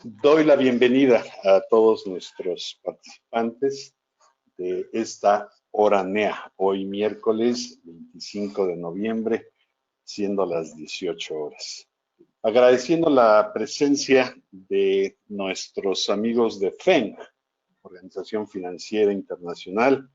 Doy la bienvenida a todos nuestros participantes de esta hora NEA, hoy miércoles 25 de noviembre, siendo las 18 horas. Agradeciendo la presencia de nuestros amigos de FEN, Organización Financiera Internacional,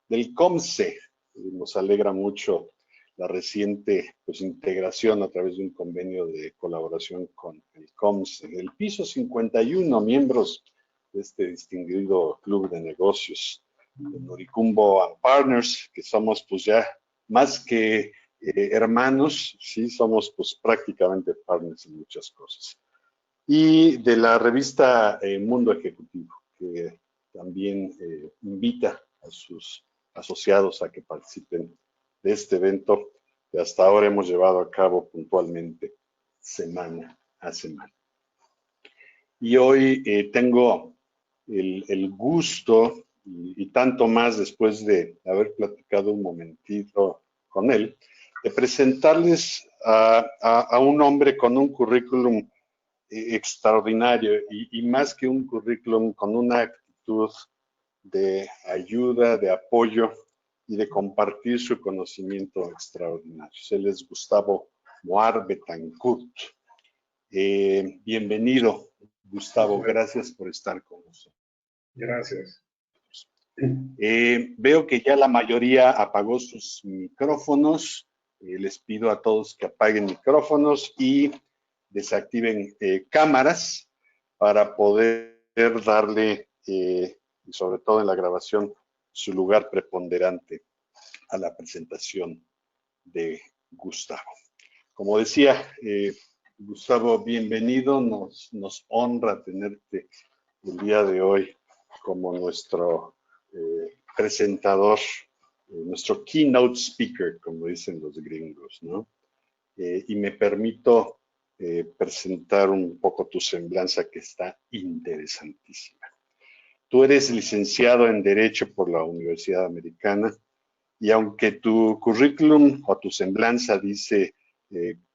del COMSE. Nos alegra mucho la reciente integración a través de un convenio de colaboración con el COMSE. El piso 51, miembros de este distinguido club de negocios de Noricumbo and Partners, que somos pues ya más que hermanos, sí, somos pues prácticamente partners en muchas cosas. Y de la revista Mundo Ejecutivo, que también invita a sus asociados a que participen de este evento que hasta ahora hemos llevado a cabo puntualmente semana a semana. Y hoy tengo el gusto y tanto más después de haber platicado un momentito con él, de presentarles a un hombre con un currículum extraordinario y más que un currículum, con una actitud de ayuda, de apoyo y de compartir su conocimiento extraordinario. Él es Gustavo Moar Betancourt. Bienvenido, Gustavo, gracias por estar con nosotros. Gracias. Veo que ya la mayoría apagó sus micrófonos. Les pido a todos que apaguen micrófonos y desactiven cámaras para poder darle, sobre todo en la grabación, su lugar preponderante a la presentación de Gustavo. Como decía, Gustavo, bienvenido. Nos honra tenerte el día de hoy como nuestro presentador, nuestro keynote speaker, como dicen los gringos, ¿no? Y me permito presentar un poco tu semblanza, que está interesantísima. Tú eres licenciado en Derecho por la Universidad Americana y aunque tu currículum o tu semblanza dice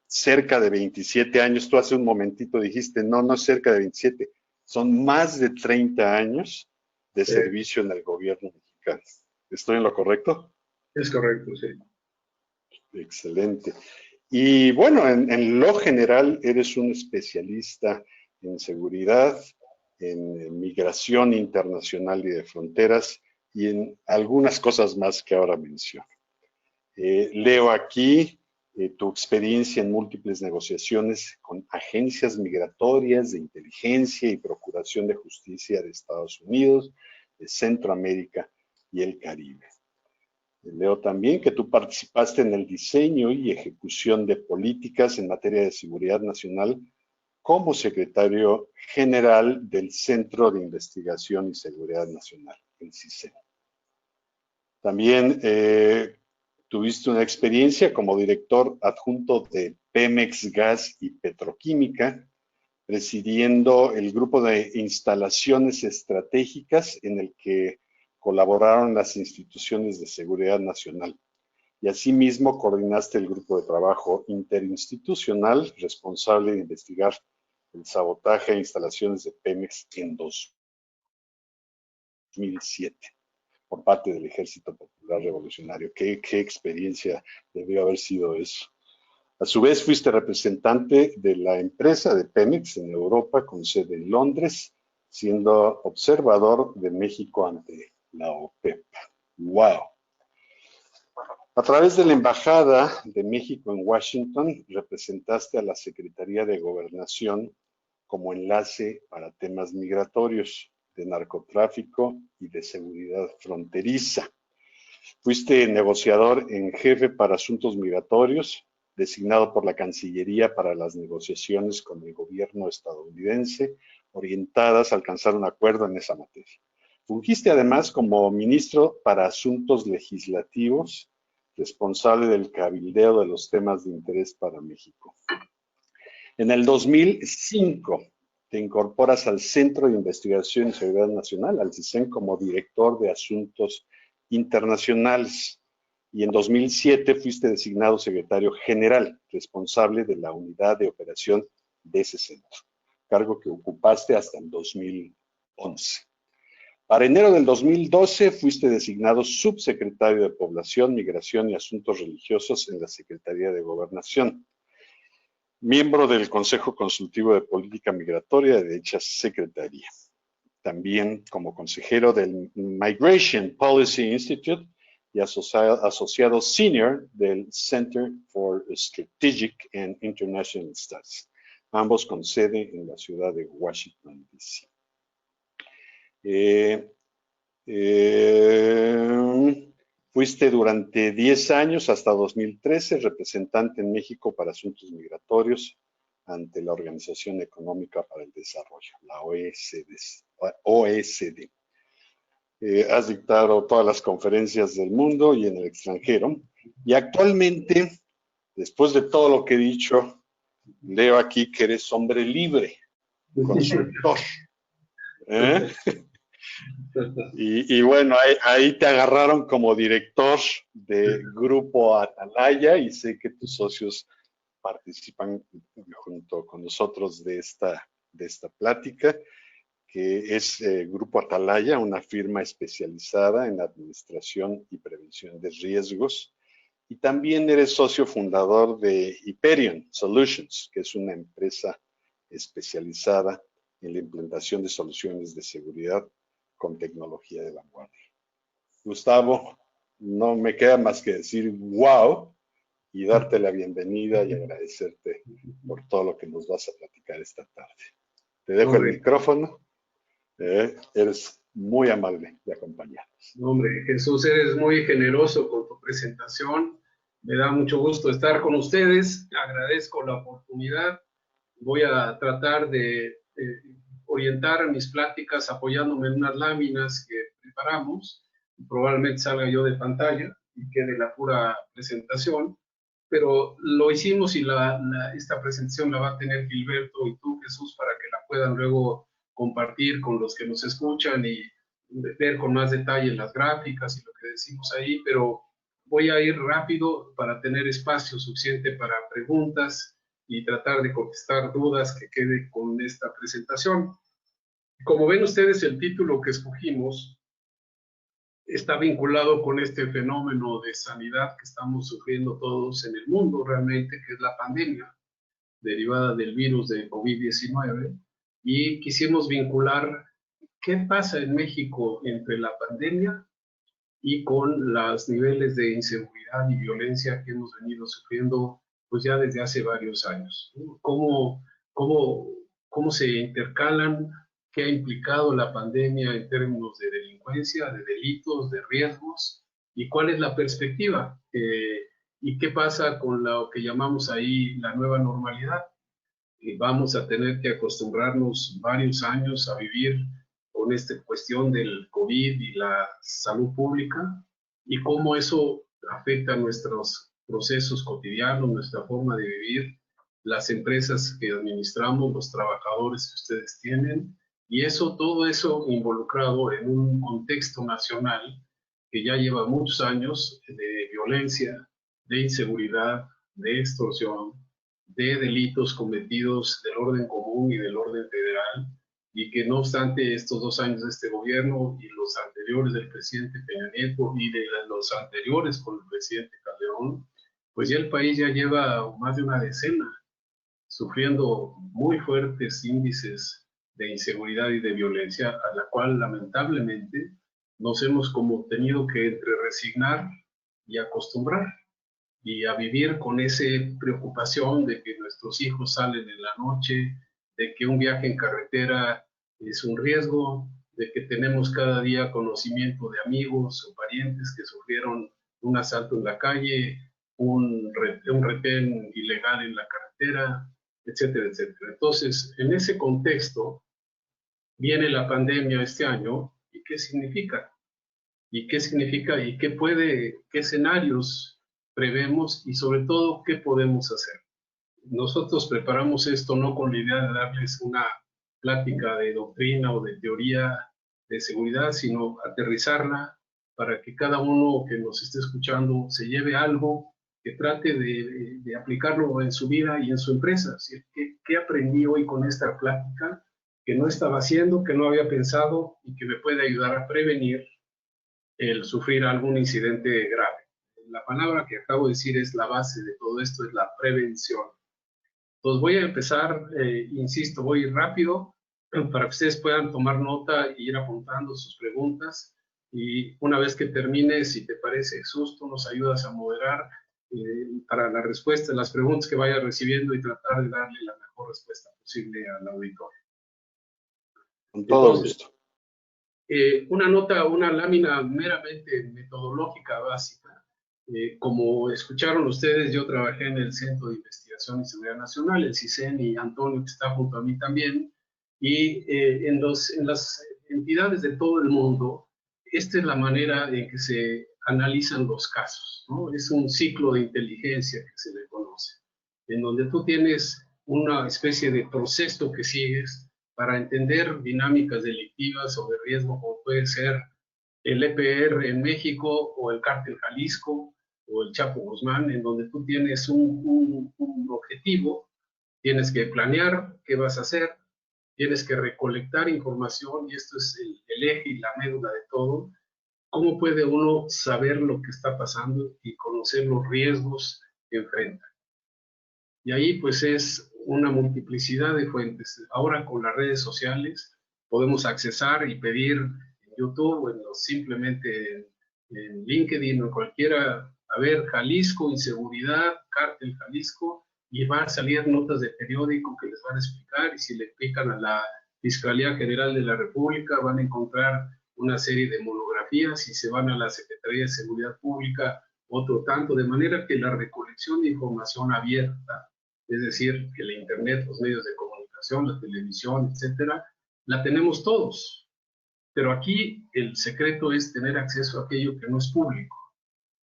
cerca de 27 años, tú hace un momentito dijiste, no es cerca de 27, son más de 30 años de servicio en el gobierno mexicano. ¿Estoy en lo correcto? Es correcto, sí. Excelente. Y bueno, en lo general eres un especialista en seguridad, en migración internacional y de fronteras y en algunas cosas más que ahora menciono. Leo aquí tu experiencia en múltiples negociaciones con agencias migratorias de inteligencia y procuración de justicia de Estados Unidos, de Centroamérica y el Caribe. Leo también que tú participaste en el diseño y ejecución de políticas en materia de seguridad nacional como secretario general del Centro de Investigación y Seguridad Nacional, el CISEN. También tuviste una experiencia como director adjunto de Pemex Gas y Petroquímica, presidiendo el grupo de instalaciones estratégicas en el que colaboraron las instituciones de seguridad nacional. Y asimismo coordinaste el grupo de trabajo interinstitucional responsable de investigar el sabotaje a instalaciones de Pemex en 2007 por parte del Ejército Popular Revolucionario. ¿Qué experiencia debió haber sido eso? A su vez, fuiste representante de la empresa de Pemex en Europa con sede en Londres, siendo observador de México ante la OPEP. ¡Wow! A través de la Embajada de México en Washington, representaste a la Secretaría de Gobernación como enlace para temas migratorios, de narcotráfico y de seguridad fronteriza. Fuiste negociador en jefe para asuntos migratorios, designado por la Cancillería para las negociaciones con el gobierno estadounidense, orientadas a alcanzar un acuerdo en esa materia. Fungiste además como ministro para asuntos legislativos, responsable del cabildeo de los temas de interés para México. En el 2005 te incorporas al Centro de Investigación y Seguridad Nacional, al CISEN, como director de Asuntos Internacionales. Y en 2007 fuiste designado secretario general, responsable de la unidad de operación de ese centro. cargo que ocupaste hasta el 2011. Para enero del 2012 fuiste designado subsecretario de Población, Migración y Asuntos Religiosos en la Secretaría de Gobernación, miembro del Consejo Consultivo de Política Migratoria de dicha secretaría. También como consejero del Migration Policy Institute y asociado senior del Center for Strategic and International Studies, ambos con sede en la ciudad de Washington, D.C. Fuiste durante 10 años, hasta 2013, representante en México para asuntos migratorios ante la Organización Económica para el Desarrollo, la OECD. Has dictado todas las conferencias del mundo y en el extranjero. Y actualmente, después de todo lo que he dicho, leo aquí que eres hombre libre, consultor. Y bueno, ahí te agarraron como director de Grupo Atalaya y sé que tus socios participan junto con nosotros de esta plática, que es Grupo Atalaya, una firma especializada en administración y prevención de riesgos. Y también eres socio fundador de Hyperion Solutions, que es una empresa especializada en la implementación de soluciones de seguridad con tecnología de vanguardia. Gustavo, no me queda más que decir wow y darte la bienvenida y agradecerte por todo lo que nos vas a platicar esta tarde. Te dejo el micrófono. Eres muy amable de acompañarnos. Hombre, Jesús, eres muy generoso con tu presentación. Me da mucho gusto estar con ustedes. Agradezco la oportunidad. Voy a tratar de orientar mis pláticas apoyándome en unas láminas que preparamos. Probablemente salga yo de pantalla y quede la pura presentación, pero lo hicimos y esta presentación la va a tener Gilberto y tú, Jesús, para que la puedan luego compartir con los que nos escuchan y ver con más detalle las gráficas y lo que decimos ahí, pero voy a ir rápido para tener espacio suficiente para preguntas y tratar de contestar dudas que quede con esta presentación. Como ven ustedes, el título que escogimos está vinculado con este fenómeno de sanidad que estamos sufriendo todos en el mundo realmente, que es la pandemia derivada del virus de COVID-19, y quisimos vincular qué pasa en México entre la pandemia y con los niveles de inseguridad y violencia que hemos venido sufriendo pues ya desde hace varios años. ¿Cómo se intercalan? ¿Qué ha implicado la pandemia en términos de delincuencia, de delitos, de riesgos? ¿Y cuál es la perspectiva? ¿Y qué pasa con lo que llamamos ahí la nueva normalidad? Vamos a tener que acostumbrarnos varios años a vivir con esta cuestión del COVID y la salud pública y cómo eso afecta nuestros procesos cotidianos, nuestra forma de vivir, las empresas que administramos, los trabajadores que ustedes tienen, y todo eso involucrado en un contexto nacional que ya lleva muchos años de violencia, de inseguridad, de extorsión, de delitos cometidos del orden común y del orden federal, y que no obstante estos 2 años de este gobierno y los anteriores del presidente Peña Nieto y de los anteriores con el presidente Calderón, pues ya el país ya lleva más de una decena sufriendo muy fuertes índices de inseguridad y de violencia, a la cual lamentablemente nos hemos como tenido que entre resignar y acostumbrar y a vivir con esa preocupación de que nuestros hijos salen en la noche, de que un viaje en carretera es un riesgo, de que tenemos cada día conocimiento de amigos o parientes que sufrieron un asalto en la calle, un retén ilegal en la carretera, etcétera, etcétera. Entonces, en ese contexto, viene la pandemia este año, ¿y qué significa? ¿Y qué significa? ¿Y qué escenarios prevemos? Y sobre todo, ¿qué podemos hacer? Nosotros preparamos esto no con la idea de darles una plática de doctrina o de teoría de seguridad, sino aterrizarla para que cada uno que nos esté escuchando se lleve algo que trate de aplicarlo en su vida y en su empresa. ¿Qué aprendí hoy con esta plática que no estaba haciendo, que no había pensado y que me puede ayudar a prevenir el sufrir algún incidente grave? La palabra que acabo de decir es la base de todo esto, es la prevención. Entonces voy a empezar, insisto, voy rápido para que ustedes puedan tomar nota e ir apuntando sus preguntas. Y una vez que termine, si te parece, Jesús, tú nos ayudas a moderar para la respuesta, las preguntas que vaya recibiendo y tratar de darle la mejor respuesta posible al auditorio. Con todo Entonces, gusto. una nota, una lámina meramente metodológica básica. Como escucharon ustedes, yo trabajé en el Centro de Investigación y Seguridad Nacional, el CISEN, y Antonio, que está junto a mí también, y en las entidades de todo el mundo, esta es la manera en que se analizan los casos, ¿no? Es un ciclo de inteligencia que se le conoce, en donde tú tienes una especie de proceso que sigues para entender dinámicas delictivas o de riesgo, como puede ser el EPR en México o el Cártel Jalisco o el Chapo Guzmán, en donde tú tienes un objetivo, tienes que planear qué vas a hacer, tienes que recolectar información, y esto es el eje y la médula de todo. ¿Cómo puede uno saber lo que está pasando y conocer los riesgos que enfrenta? Y ahí pues es una multiplicidad de fuentes. Ahora con las redes sociales podemos accesar y pedir en YouTube o simplemente en LinkedIn o cualquiera, a ver, Jalisco, inseguridad, Cártel Jalisco, y van a salir notas de periódico que les van a explicar, y si le pican a la Fiscalía General de la República van a encontrar una serie de monografías, y se van a la Secretaría de Seguridad Pública otro tanto, de manera que la recolección de información abierta, es decir, que la Internet, los medios de comunicación, la televisión, etcétera, la tenemos todos. Pero aquí el secreto es tener acceso a aquello que no es público,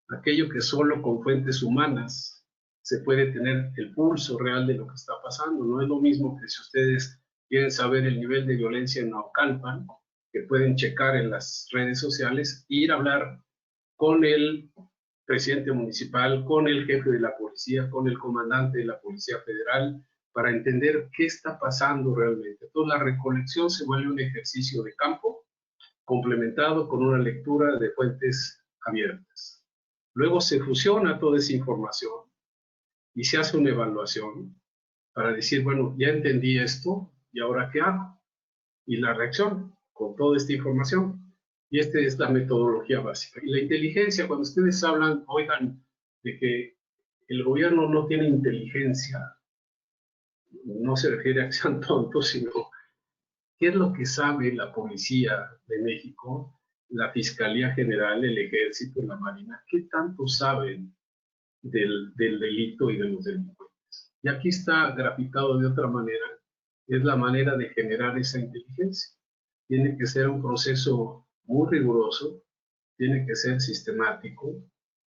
aquello que solo con fuentes humanas se puede tener el pulso real de lo que está pasando. No es lo mismo que si ustedes quieren saber el nivel de violencia en Naucalpan, que pueden checar en las redes sociales, e ir a hablar con el presidente municipal, con el jefe de la policía, con el comandante de la Policía Federal, para entender qué está pasando realmente. Entonces la recolección se vuelve un ejercicio de campo complementado con una lectura de fuentes abiertas. Luego se fusiona toda esa información y se hace una evaluación para decir, bueno, ya entendí esto, ¿y ahora qué hago? Y la reacción con toda esta información. Y esta es la metodología básica. Y la inteligencia, cuando ustedes hablan, oigan, de que el gobierno no tiene inteligencia, no se refiere a que sean tontos, sino qué es lo que sabe la Policía de México, la Fiscalía General, el Ejército, la Marina, qué tanto saben del delito y de los delincuentes. Y aquí está graficado de otra manera, es la manera de generar esa inteligencia. Tiene que ser un proceso muy riguroso, tiene que ser sistemático,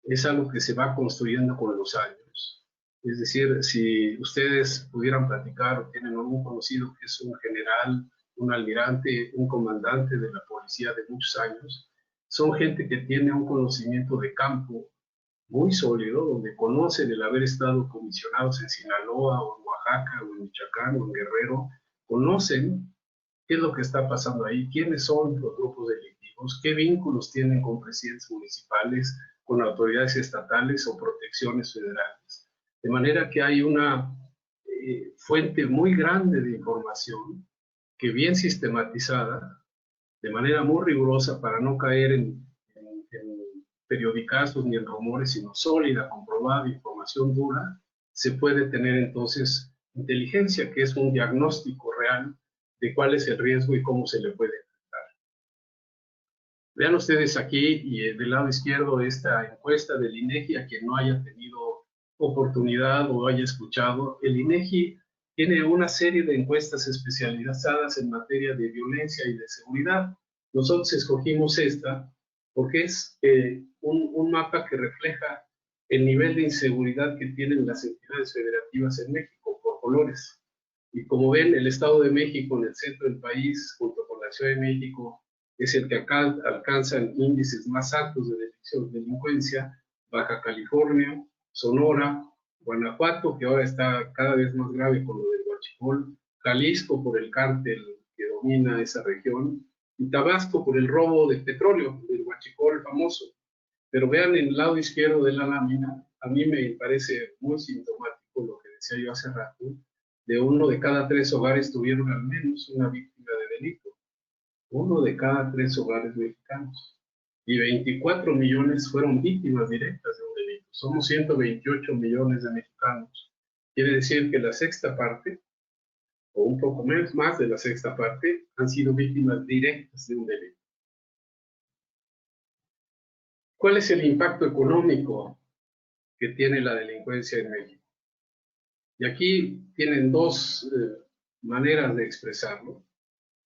es algo que se va construyendo con los años. Es decir, si ustedes pudieran platicar o tienen algún conocido que es un general, un almirante, un comandante de la policía de muchos años, son gente que tiene un conocimiento de campo muy sólido, donde conocen el haber estado comisionados en Sinaloa o en Oaxaca o en Michoacán o en Guerrero, conocen qué es lo que está pasando ahí, quiénes son los grupos delictivos, qué vínculos tienen con presidentes municipales, con autoridades estatales o protecciones federales. De manera que hay una fuente muy grande de información que, bien sistematizada, de manera muy rigurosa para no caer en periodicazos ni en rumores, sino sólida, comprobada, información dura, se puede tener entonces inteligencia, que es un diagnóstico real de cuál es el riesgo y cómo se le puede enfrentar. Vean ustedes aquí, y del lado izquierdo, esta encuesta del INEGI, a quien no haya tenido oportunidad o haya escuchado. El INEGI tiene una serie de encuestas especializadas en materia de violencia y de seguridad. Nosotros escogimos esta porque es un mapa que refleja el nivel de inseguridad que tienen las entidades federativas en México por colores. Y como ven, el Estado de México en el centro del país, junto con la Ciudad de México, es el que acá alcanzan índices más altos de delincuencia. Baja California, Sonora, Guanajuato, que ahora está cada vez más grave con lo del huachicol, Jalisco por el cártel que domina esa región, y Tabasco por el robo de petróleo, del huachicol famoso. Pero vean en el lado izquierdo de la lámina, a mí me parece muy sintomático lo que decía yo hace rato, de 1 de cada 3 hogares tuvieron al menos una víctima de delito. 1 de cada 3 hogares mexicanos. Y 24 millones fueron víctimas directas de un delito. Somos 128 millones de mexicanos. Quiere decir que la sexta parte, o un poco más de la sexta parte, han sido víctimas directas de un delito. ¿Cuál es el impacto económico que tiene la delincuencia en México? Y aquí tienen dos maneras de expresarlo.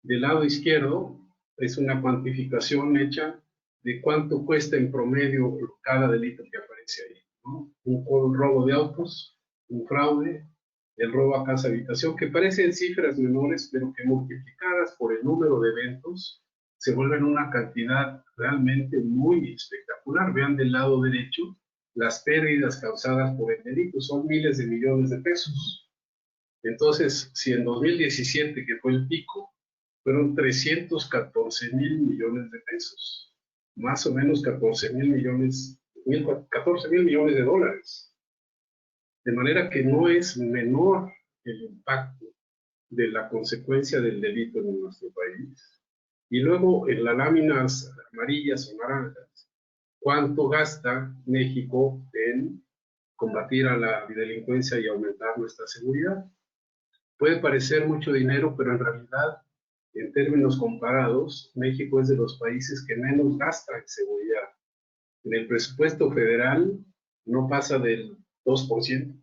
Del lado izquierdo es una cuantificación hecha de cuánto cuesta en promedio cada delito que aparece ahí, ¿no? Un robo de autos, un fraude, el robo a casa habitación, que parecen cifras menores, pero que multiplicadas por el número de eventos se vuelven una cantidad realmente muy espectacular. Vean del lado derecho las pérdidas causadas por el delito, son miles de millones de pesos. Entonces, si en 2017, que fue el pico, fueron 314,000 millones de pesos, más o menos 14,000 millones de dólares. De manera que no es menor el impacto de la consecuencia del delito en nuestro país. Y luego en las láminas amarillas o naranjas, ¿cuánto gasta México en combatir a la delincuencia y aumentar nuestra seguridad? Puede parecer mucho dinero, pero en realidad, en términos comparados, México es de los países que menos gasta en seguridad. En el presupuesto federal no pasa del 2%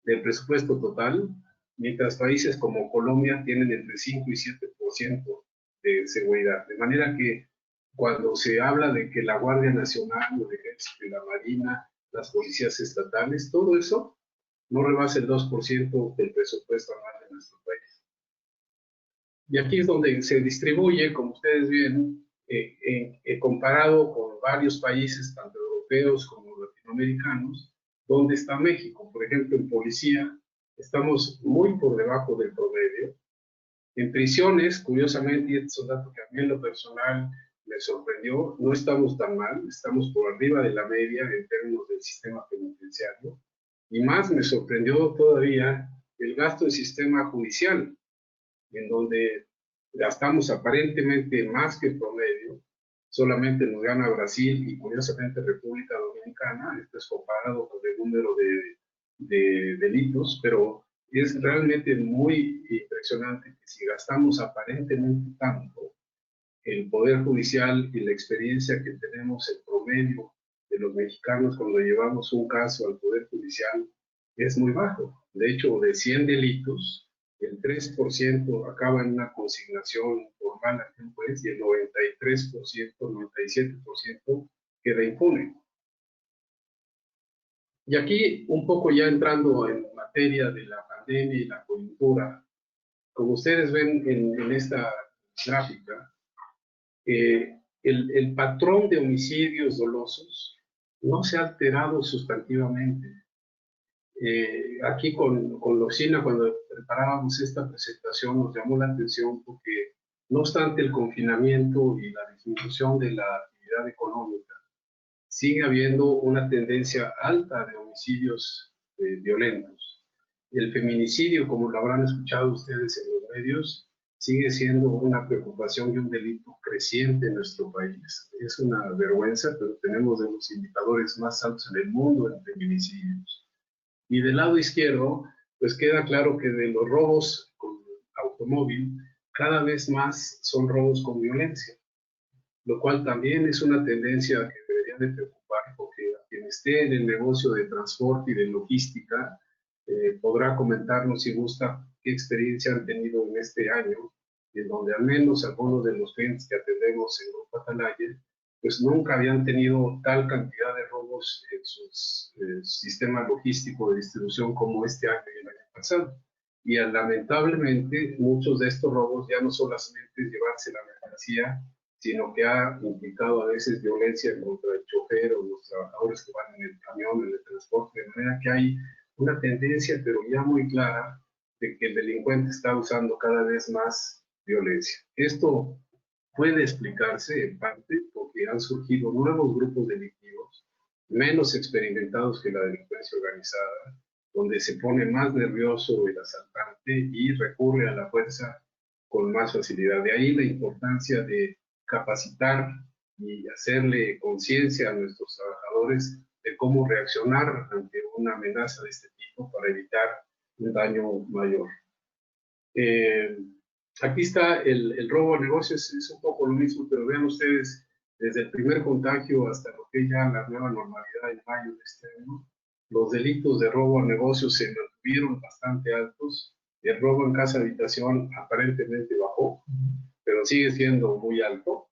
del presupuesto total, mientras países como Colombia tienen entre 5 y 7% de seguridad. De manera que cuando se habla de que la Guardia Nacional, el Ejército y la Marina, las policías estatales, todo eso no rebasa el 2% del presupuesto anual de nuestro país. Y aquí es donde se distribuye, como ustedes ven, comparado con varios países, tanto europeos como latinoamericanos, ¿dónde está México? Por ejemplo, en policía estamos muy por debajo del promedio. En prisiones, curiosamente, y este es un dato que a mí en lo personal me sorprendió, no estamos tan mal, estamos por arriba de la media en términos del sistema penitenciario. Y más me sorprendió todavía el gasto del sistema judicial, en donde gastamos aparentemente más que el promedio, solamente nos gana Brasil y curiosamente República Dominicana, esto es comparado con el número de delitos, pero es realmente muy impresionante que si gastamos aparentemente tanto, el Poder Judicial y la experiencia que tenemos en promedio de los mexicanos cuando llevamos un caso al Poder Judicial es muy bajo. De hecho, de 100 delitos, el 3% acaba en una consignación formal ante un juez y el 93%, 97% queda impune. Y aquí, un poco ya entrando en materia de la pandemia y la coyuntura, como ustedes ven en esta gráfica, el patrón de homicidios dolosos no se ha alterado sustantivamente. Aquí con Locina, cuando preparábamos esta presentación, nos llamó la atención porque, no obstante el confinamiento y la disminución de la actividad económica, sigue habiendo una tendencia alta de homicidios violentos. El feminicidio, como lo habrán escuchado ustedes en los medios, sigue siendo una preocupación y un delito creciente en nuestro país. Es una vergüenza, pero tenemos de los indicadores más altos en el mundo en feminicidios. Y del lado izquierdo, pues queda claro que de los robos con automóvil, cada vez más son robos con violencia, lo cual también es una tendencia que debería de preocupar, porque a quien esté en el negocio de transporte y de logística podrá comentarnos si gusta qué experiencia han tenido en este año, en donde al menos algunos de los clientes que atendemos en Grupo Atalaya, pues nunca habían tenido tal cantidad de robos en sus sistemas logísticos de distribución como este año y el año pasado. Y lamentablemente muchos de estos robos ya no solamente llevarse la mercancía, sino que ha implicado a veces violencia contra el chofer o los trabajadores que van en el camión, en el transporte, de manera que hay una tendencia, pero ya muy clara, de que el delincuente está usando cada vez más violencia. Esto puede explicarse en parte porque han surgido nuevos grupos delictivos, menos experimentados que la delincuencia organizada, donde se pone más nervioso el asaltante y recurre a la fuerza con más facilidad. De ahí la importancia de capacitar y hacerle conciencia a nuestros trabajadores de cómo reaccionar ante una amenaza de este tipo para evitar un daño mayor. Aquí está el robo a negocios, es un poco lo mismo, pero vean ustedes, desde el primer contagio hasta lo que es ya la nueva normalidad en mayo de este año, los delitos de robo a negocios se mantuvieron bastante altos. El robo en casa habitación aparentemente bajó, pero sigue siendo muy alto.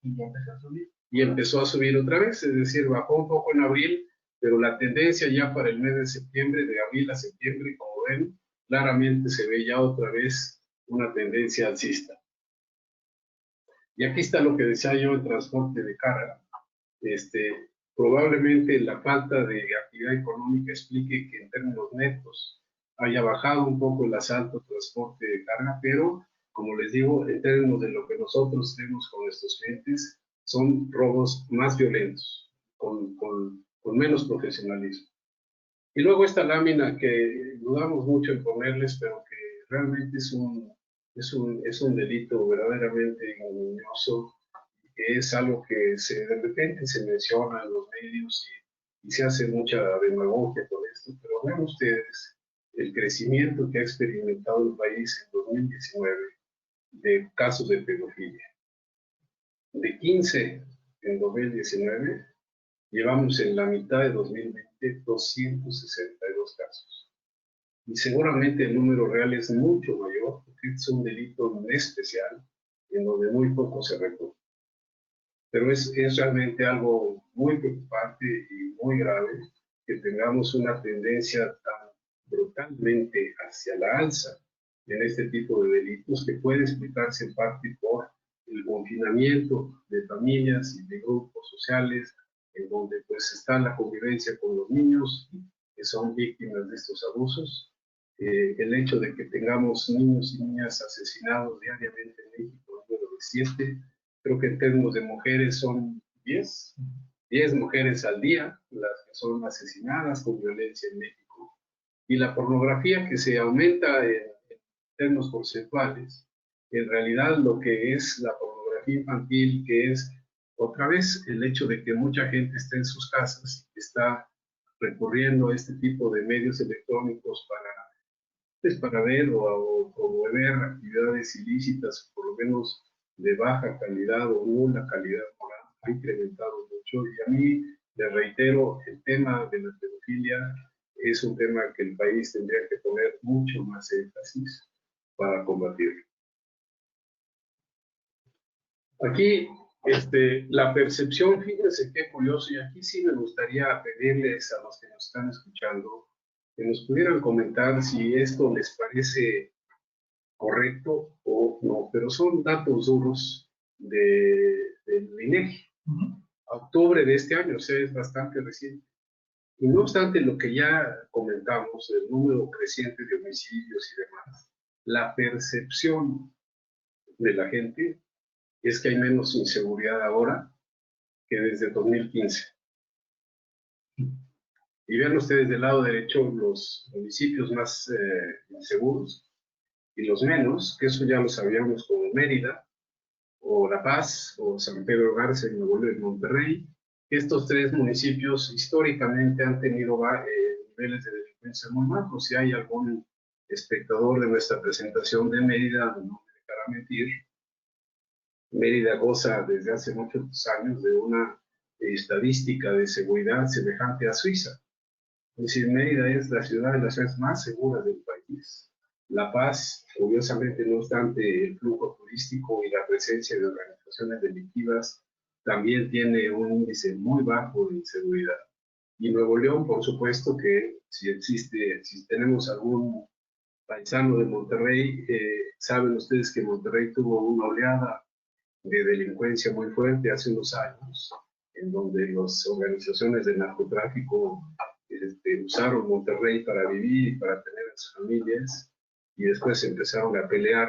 Y empezó a subir otra vez, es decir, bajó un poco en abril, pero la tendencia ya para el mes de septiembre, de abril a septiembre, como ven, claramente se ve ya otra vez una tendencia alcista. Y aquí está lo que decía yo, el transporte de carga. Probablemente la falta de actividad económica explique que en términos netos haya bajado un poco el asalto, transporte de carga, pero como les digo, en términos de lo que nosotros tenemos con nuestros clientes, son robos más violentos, con menos profesionalismo. Y luego esta lámina que dudamos mucho en ponerles, pero que realmente es un delito verdaderamente ignominioso, que es algo que de repente se menciona en los medios y se hace mucha demagogia con esto, pero vean ustedes el crecimiento que ha experimentado el país en 2019 de casos de pedofilia. De 15 en 2019, llevamos en la mitad de 2020 262 casos. Y seguramente el número real es mucho mayor, porque es un delito especial en donde muy poco se recoge. Pero es realmente algo muy preocupante y muy grave que tengamos una tendencia tan brutalmente hacia la alza en este tipo de delitos, que puede explicarse en parte por el confinamiento de familias y de grupos sociales, en donde pues está la convivencia con los niños que son víctimas de estos abusos, el hecho de que tengamos niños y niñas asesinados diariamente en México, el número de 7, creo que en términos de mujeres son 10 mujeres al día las que son asesinadas con violencia en México, y la pornografía que se aumenta en términos porcentuales, en realidad lo que es la pornografía infantil, que es otra vez el hecho de que mucha gente está en sus casas, está recurriendo a este tipo de medios electrónicos para ver o ver actividades ilícitas, por lo menos de baja calidad o nula calidad moral, ha incrementado mucho. Y a mí, les reitero, el tema de la pedofilia es un tema que el país tendría que poner mucho más énfasis para combatirlo. Aquí, la percepción, fíjense qué curioso, y aquí sí me gustaría pedirles a los que nos están escuchando que nos pudieran comentar si esto les parece correcto o no, pero son datos duros del INEGI. Octubre de este año, o sea, es bastante reciente. Y no obstante lo que ya comentamos, el número creciente de homicidios y demás, la percepción de la gente es que hay menos inseguridad ahora que desde 2015. Y vean ustedes del lado derecho los municipios más inseguros y los menos, que eso ya lo sabíamos, como Mérida, o La Paz, o San Pedro Garza en Nuevo León, Monterrey. Estos tres municipios históricamente han tenido niveles de delincuencia muy bajos. Si hay algún espectador de nuestra presentación de Mérida, no me dejará mentir, Mérida goza desde hace muchos años de una estadística de seguridad semejante a Suiza. Es decir, Mérida es la ciudad de las ciudades más seguras del país. La Paz, curiosamente, no obstante el flujo turístico y la presencia de organizaciones delictivas, también tiene un índice muy bajo de inseguridad. Y Nuevo León, por supuesto que si tenemos algún paisano de Monterrey, saben ustedes que Monterrey tuvo una oleada de delincuencia muy fuerte hace unos años, en donde las organizaciones de narcotráfico usaron Monterrey para vivir y para tener a sus familias, y después empezaron a pelear,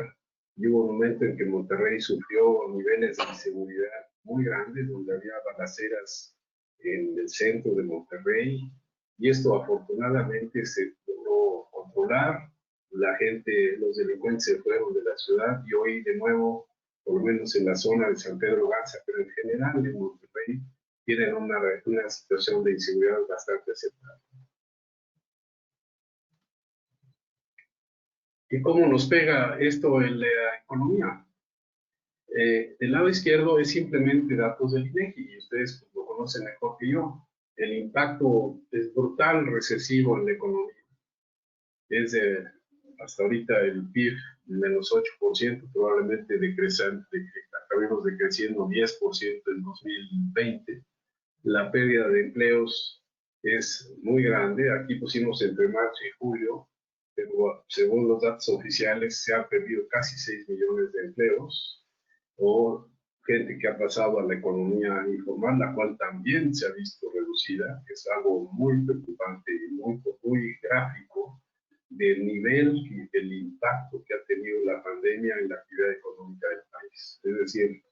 y hubo un momento en que Monterrey sufrió niveles de inseguridad muy grandes, donde había balaceras en el centro de Monterrey, y esto afortunadamente se logró controlar. La gente, los delincuentes se fueron de la ciudad, y hoy de nuevo, por lo menos en la zona de San Pedro Garza, pero en general en Monterrey, tienen una situación de inseguridad bastante aceptable. ¿Y cómo nos pega esto en la economía? El lado izquierdo es simplemente datos del INEGI, y ustedes lo conocen mejor que yo. El impacto es brutal recesivo en la economía. Es hasta ahorita el PIB menos 8%, probablemente acabemos decreciendo 10% en 2020. La pérdida de empleos es muy grande. Aquí pusimos entre marzo y julio, pero según los datos oficiales se han perdido casi 6 millones de empleos, o gente que ha pasado a la economía informal, la cual también se ha visto reducida, que es algo muy preocupante y muy gráfico del nivel y del impacto que ha tenido la pandemia en la actividad económica del país. Es decir,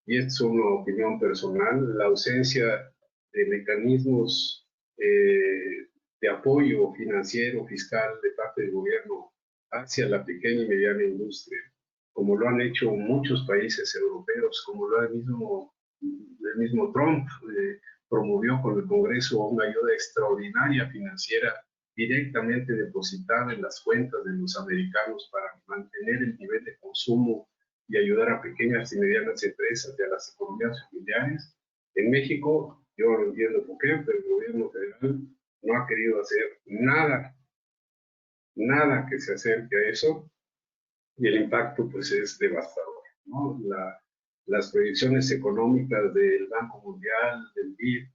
y esto es una opinión personal, la ausencia de mecanismos de apoyo financiero, fiscal de parte del gobierno hacia la pequeña y mediana industria, como lo han hecho muchos países europeos, como lo ha el mismo Trump, promovió con el Congreso una ayuda extraordinaria financiera directamente depositada en las cuentas de los americanos para mantener el nivel de consumo y ayudar a pequeñas y medianas empresas y a las economías familiares. En México, yo no entiendo por qué, pero el gobierno federal no ha querido hacer nada que se acerque a eso, y el impacto pues es devastador, ¿no? Las proyecciones económicas del Banco Mundial, del BID,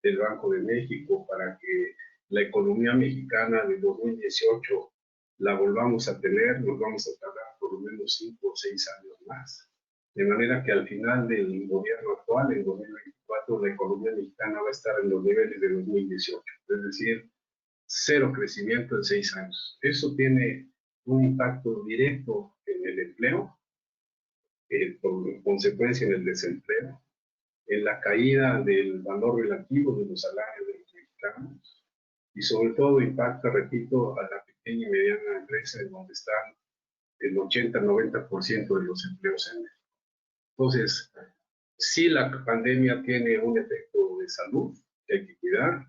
del Banco de México, para que la economía mexicana de 2018 la volvamos a tener, nos vamos a tardar por lo menos 5 o 6 años más. De manera que al final del gobierno actual, en 2024, la economía mexicana va a estar en los niveles de 2018, es decir, cero crecimiento en 6 años. Eso tiene un impacto directo en el empleo, por consecuencia en el desempleo, en la caída del valor relativo de los salarios de los mexicanos, y sobre todo impacta, repito, a la pequeña y mediana empresa, en donde están el 80-90% de los empleos en México. Entonces, sí, la pandemia tiene un efecto de salud que hay que cuidar.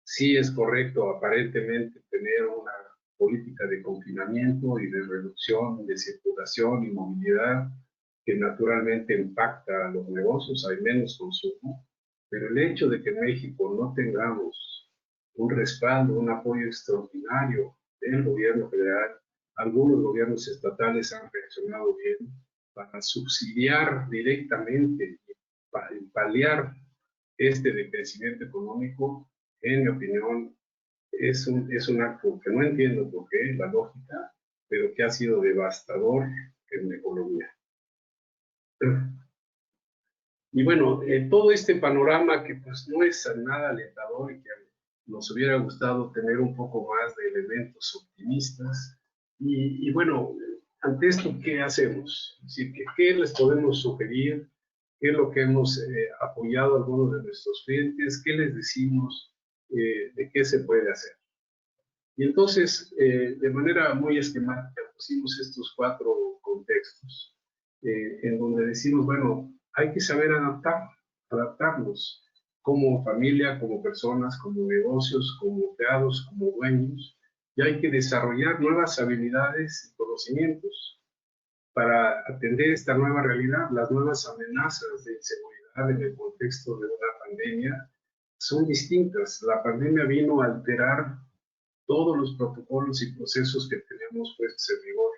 Sí es correcto aparentemente tener una política de confinamiento y de reducción de circulación y movilidad que naturalmente impacta a los negocios, hay menos consumo, pero el hecho de que en México no tengamos un respaldo, un apoyo extraordinario del gobierno federal, algunos gobiernos estatales han reaccionado bien para subsidiar directamente y paliar este decrecimiento económico. En mi opinión, es un acto que no entiendo por qué, la lógica, pero que ha sido devastador en la economía. Y bueno, todo este panorama que pues no es nada alentador, y que nos hubiera gustado tener un poco más de elementos optimistas. Y bueno, ante esto, ¿qué hacemos? Es decir, ¿qué les podemos sugerir? ¿Qué es lo que hemos apoyado a algunos de nuestros clientes? ¿Qué les decimos de qué se puede hacer? Y entonces, de manera muy esquemática, pusimos estos 4 contextos, en donde decimos, bueno, hay que saber adaptarnos como familia, como personas, como negocios, como empleados, como dueños, y hay que desarrollar nuevas habilidades y conocimientos para atender esta nueva realidad. Las nuevas amenazas de inseguridad en el contexto de una pandemia son distintas. La pandemia vino a alterar todos los protocolos y procesos que tenemos puestos en vigor,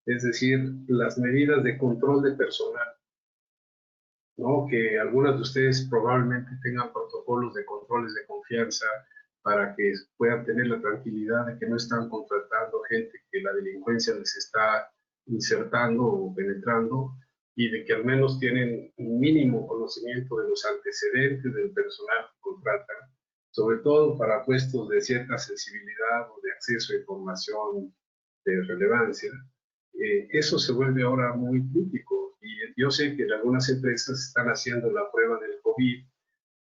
es decir, las medidas de control de personal, ¿no? Que algunas de ustedes probablemente tengan protocolos de controles de confianza para que puedan tener la tranquilidad de que no están contratando gente que la delincuencia les está insertando o penetrando. y de que al menos tienen un mínimo conocimiento de los antecedentes del personal que contratan, sobre todo para puestos de cierta sensibilidad o de acceso a información de relevancia. Eso se vuelve ahora muy crítico y yo sé que en algunas empresas están haciendo la prueba del COVID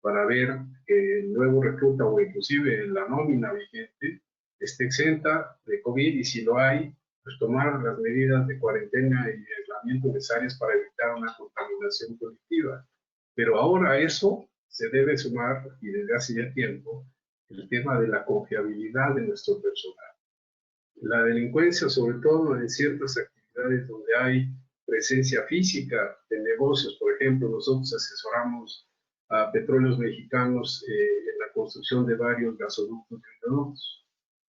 para ver que el nuevo recluta o inclusive la nómina vigente esté exenta de COVID, y si lo hay, pues tomar las medidas de cuarentena y aislamiento necesarias para evitar una contaminación colectiva. Pero ahora a eso se debe sumar, y desde hace ya tiempo, el tema de la confiabilidad de nuestro personal. La delincuencia, sobre todo en ciertas actividades donde hay presencia física de negocios, por ejemplo, nosotros asesoramos a Petróleos Mexicanos en la construcción de varios gasoductos y oleoductos.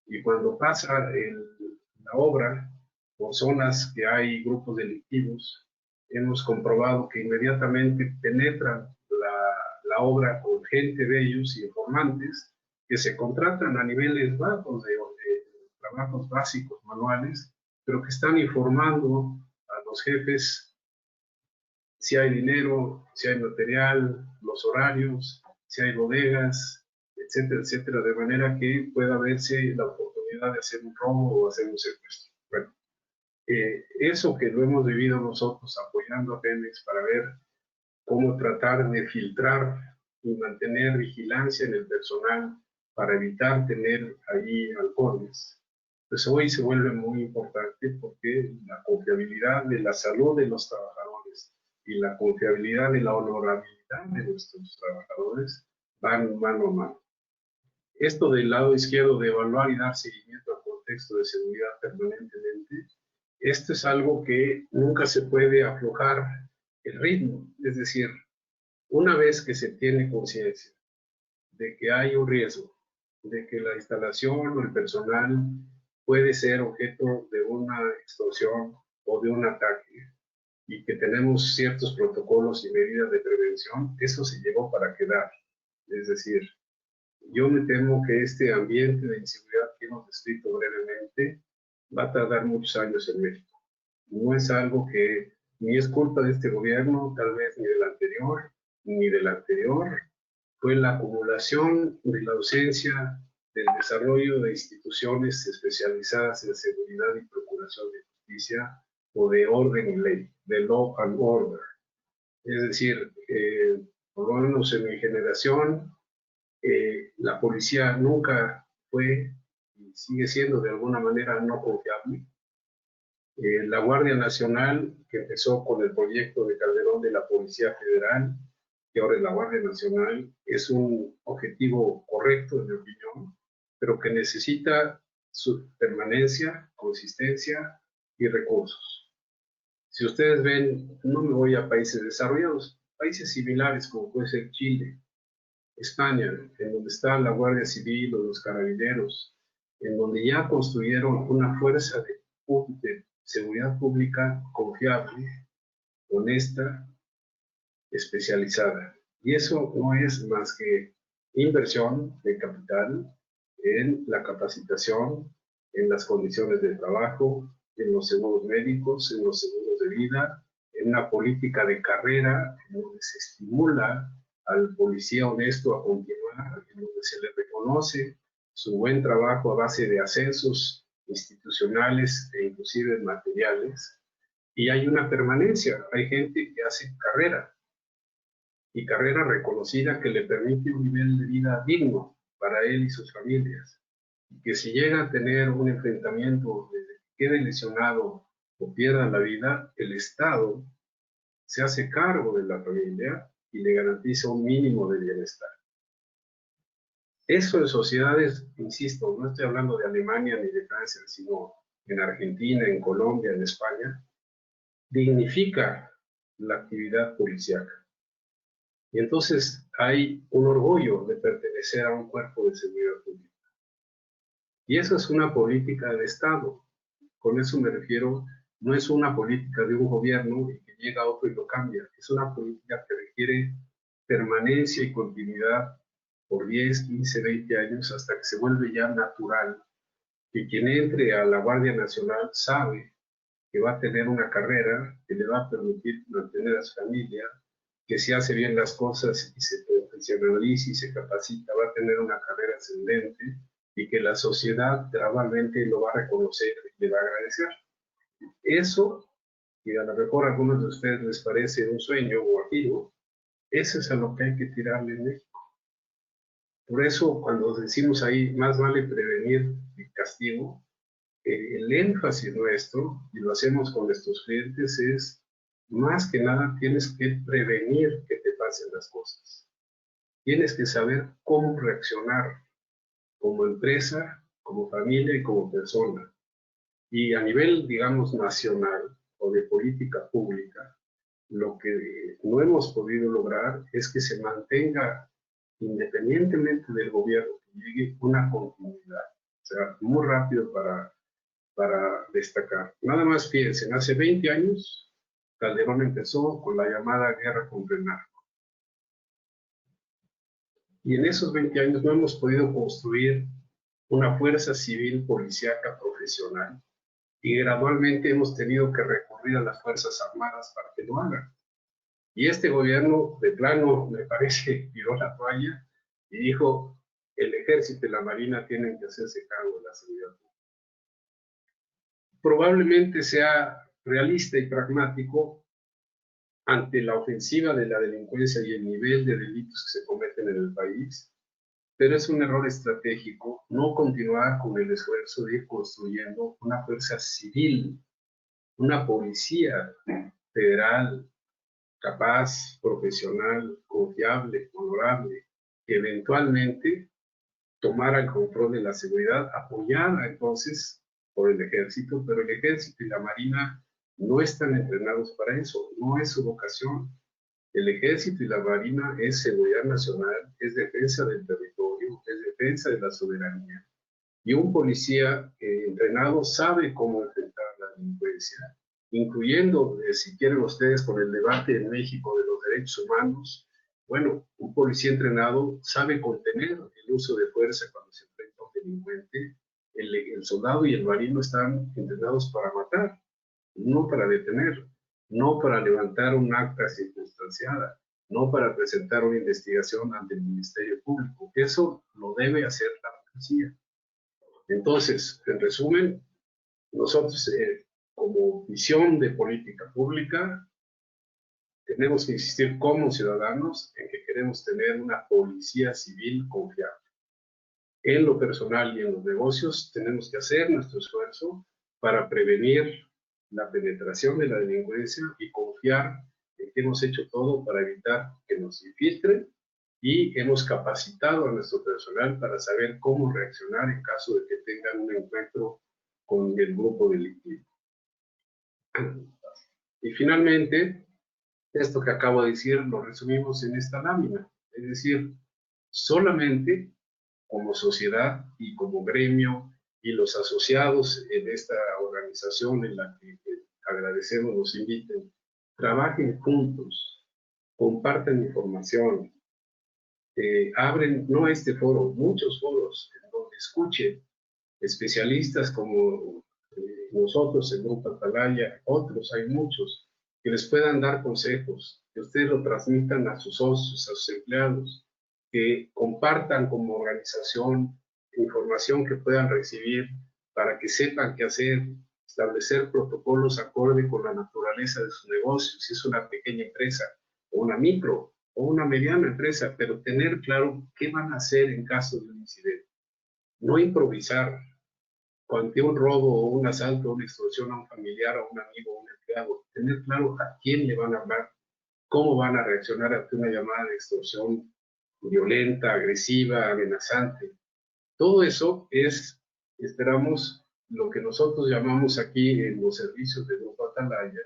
Y cuando pasa la obra por zonas que hay grupos delictivos, hemos comprobado que inmediatamente penetran la obra con gente de ellos y informantes que se contratan a niveles bajos de trabajos básicos, manuales, pero que están informando a los jefes si hay dinero, si hay material, los horarios, si hay bodegas, etcétera, etcétera, de manera que pueda verse la oportunidad de hacer un robo o hacer un secuestro. Bueno, eso que lo hemos vivido nosotros apoyando a Pemex para ver cómo tratar de filtrar y mantener vigilancia en el personal para evitar tener ahí halcones, pues hoy se vuelve muy importante porque la confiabilidad de la salud de los trabajadores y la confiabilidad de la honorabilidad de nuestros trabajadores van mano a mano. Esto del lado izquierdo de evaluar y dar seguimiento al contexto de seguridad permanentemente, esto es algo que nunca se puede aflojar el ritmo. Es decir, una vez que se tiene conciencia de que hay un riesgo, de que la instalación o el personal puede ser objeto de una extorsión o de un ataque, y que tenemos ciertos protocolos y medidas de prevención, eso se llegó para quedar. Es decir, yo me temo que este ambiente de inseguridad que hemos descrito brevemente va a tardar muchos años en México. No es algo que ni es culpa de este gobierno, tal vez ni del anterior, ni del anterior. Fue la acumulación de la ausencia del desarrollo de instituciones especializadas en seguridad y procuración de justicia o de orden y ley, de law and order. Es decir, por lo menos en mi generación, la policía nunca fue y sigue siendo de alguna manera no confiable. La Guardia Nacional, que empezó con el proyecto de Calderón de la Policía Federal, que ahora es la Guardia Nacional, es un objetivo correcto, en mi opinión, pero que necesita su permanencia, consistencia y recursos. Si ustedes ven, no me voy a países desarrollados, países similares como puede ser Chile, España, en donde está la Guardia Civil o los Carabineros, en donde ya construyeron una fuerza de seguridad pública confiable, honesta, especializada. Y eso no es más que inversión de capital en la capacitación, en las condiciones de trabajo, en los seguros médicos, en los seguros de vida, en una política de carrera en donde se estimula al policía honesto a continuar, en donde se le reconoce su buen trabajo a base de ascensos institucionales e inclusive materiales, y hay una permanencia, hay gente que hace carrera, y carrera reconocida que le permite un nivel de vida digno para él y sus familias, y que si llega a tener un enfrentamiento desde que quede lesionado o pierda la vida, el Estado se hace cargo de la familia y le garantiza un mínimo de bienestar. Eso en sociedades, insisto, no estoy hablando de Alemania ni de Francia, sino en Argentina, en Colombia, en España, dignifica la actividad policial. Y entonces hay un orgullo de pertenecer a un cuerpo de seguridad pública. Y eso es una política de Estado. Con eso me refiero, no es una política de un gobierno y que llega otro y lo cambia. Es una política que requiere permanencia y continuidad por 10, 15, 20 años hasta que se vuelve ya natural que quien entre a la Guardia Nacional sabe que va a tener una carrera que le va a permitir mantener a su familia, que si hace bien las cosas y se profesionaliza y se capacita, va a tener una carrera ascendente y que la sociedad gradualmente lo va a reconocer y le va a agradecer. Eso, y a lo mejor a algunos de ustedes les parece un sueño o guajiro, eso es a lo que hay que tirarle en México. Por eso, cuando decimos ahí, más vale prevenir que castigo, el énfasis nuestro, y lo hacemos con nuestros clientes, es más que nada tienes que prevenir que te pasen las cosas. Tienes que saber cómo reaccionar como empresa, como familia y como persona. Y a nivel, digamos, nacional o de política pública, lo que no hemos podido lograr es que se mantenga, independientemente del gobierno, que llegue una continuidad. O sea, muy rápido para destacar. Nada más fíjense, hace 20 años Calderón empezó con la llamada guerra contra el narco. Y en esos 20 años no hemos podido construir una fuerza civil policíaca profesional y gradualmente hemos tenido que recurrir a las Fuerzas Armadas para que lo hagan. Y este gobierno, de plano, me parece, tiró la toalla y dijo, el ejército y la marina tienen que hacerse cargo de la seguridad pública. Probablemente sea realista y pragmático ante la ofensiva de la delincuencia y el nivel de delitos que se cometen en el país, pero es un error estratégico no continuar con el esfuerzo de ir construyendo una fuerza civil, una policía federal, capaz, profesional, confiable, honorable, que eventualmente tomara el control de la seguridad, apoyada entonces por el ejército, pero el ejército y la marina no están entrenados para eso, no es su vocación. El ejército y la marina es seguridad nacional, es defensa del territorio, es defensa de la soberanía. Y un policía entrenado sabe cómo enfrentar la delincuencia, incluyendo, si quieren ustedes, con el debate en México de los derechos humanos. Bueno, un policía entrenado sabe contener el uso de fuerza cuando se enfrenta a un delincuente. El soldado y el marino están entrenados para matar, no para detener, no para levantar un acta circunstanciada, no para presentar una investigación ante el Ministerio Público. Eso lo debe hacer la policía. Entonces, en resumen, nosotros como visión de política pública tenemos que insistir como ciudadanos en que queremos tener una policía civil confiable. En lo personal y en los negocios tenemos que hacer nuestro esfuerzo para prevenir la penetración de la delincuencia y confiar en que hemos hecho todo para evitar que nos infiltren y hemos capacitado a nuestro personal para saber cómo reaccionar en caso de que tengan un encuentro con el grupo delictivo. Y finalmente, esto que acabo de decir lo resumimos en esta lámina, es decir, solamente como sociedad y como gremio y los asociados en esta organización en la que agradecemos nos inviten, trabajen juntos, compartan información, abren, no este foro, muchos foros en donde escuchen especialistas como nosotros, el Grupo Atalaya, otros, hay muchos, que les puedan dar consejos, que ustedes lo transmitan a sus socios, a sus empleados, que compartan como organización información que puedan recibir para que sepan qué hacer, establecer protocolos acorde con la naturaleza de su negocio, si es una pequeña empresa o una micro o una mediana empresa, pero tener claro qué van a hacer en caso de un incidente. No improvisar ante un robo o un asalto, una extorsión a un familiar, a un amigo, a un empleado. Tener claro a quién le van a hablar, cómo van a reaccionar ante una llamada de extorsión violenta, agresiva, amenazante. Todo eso es, esperamos, lo que nosotros llamamos aquí en los servicios de Grupo Atalaya,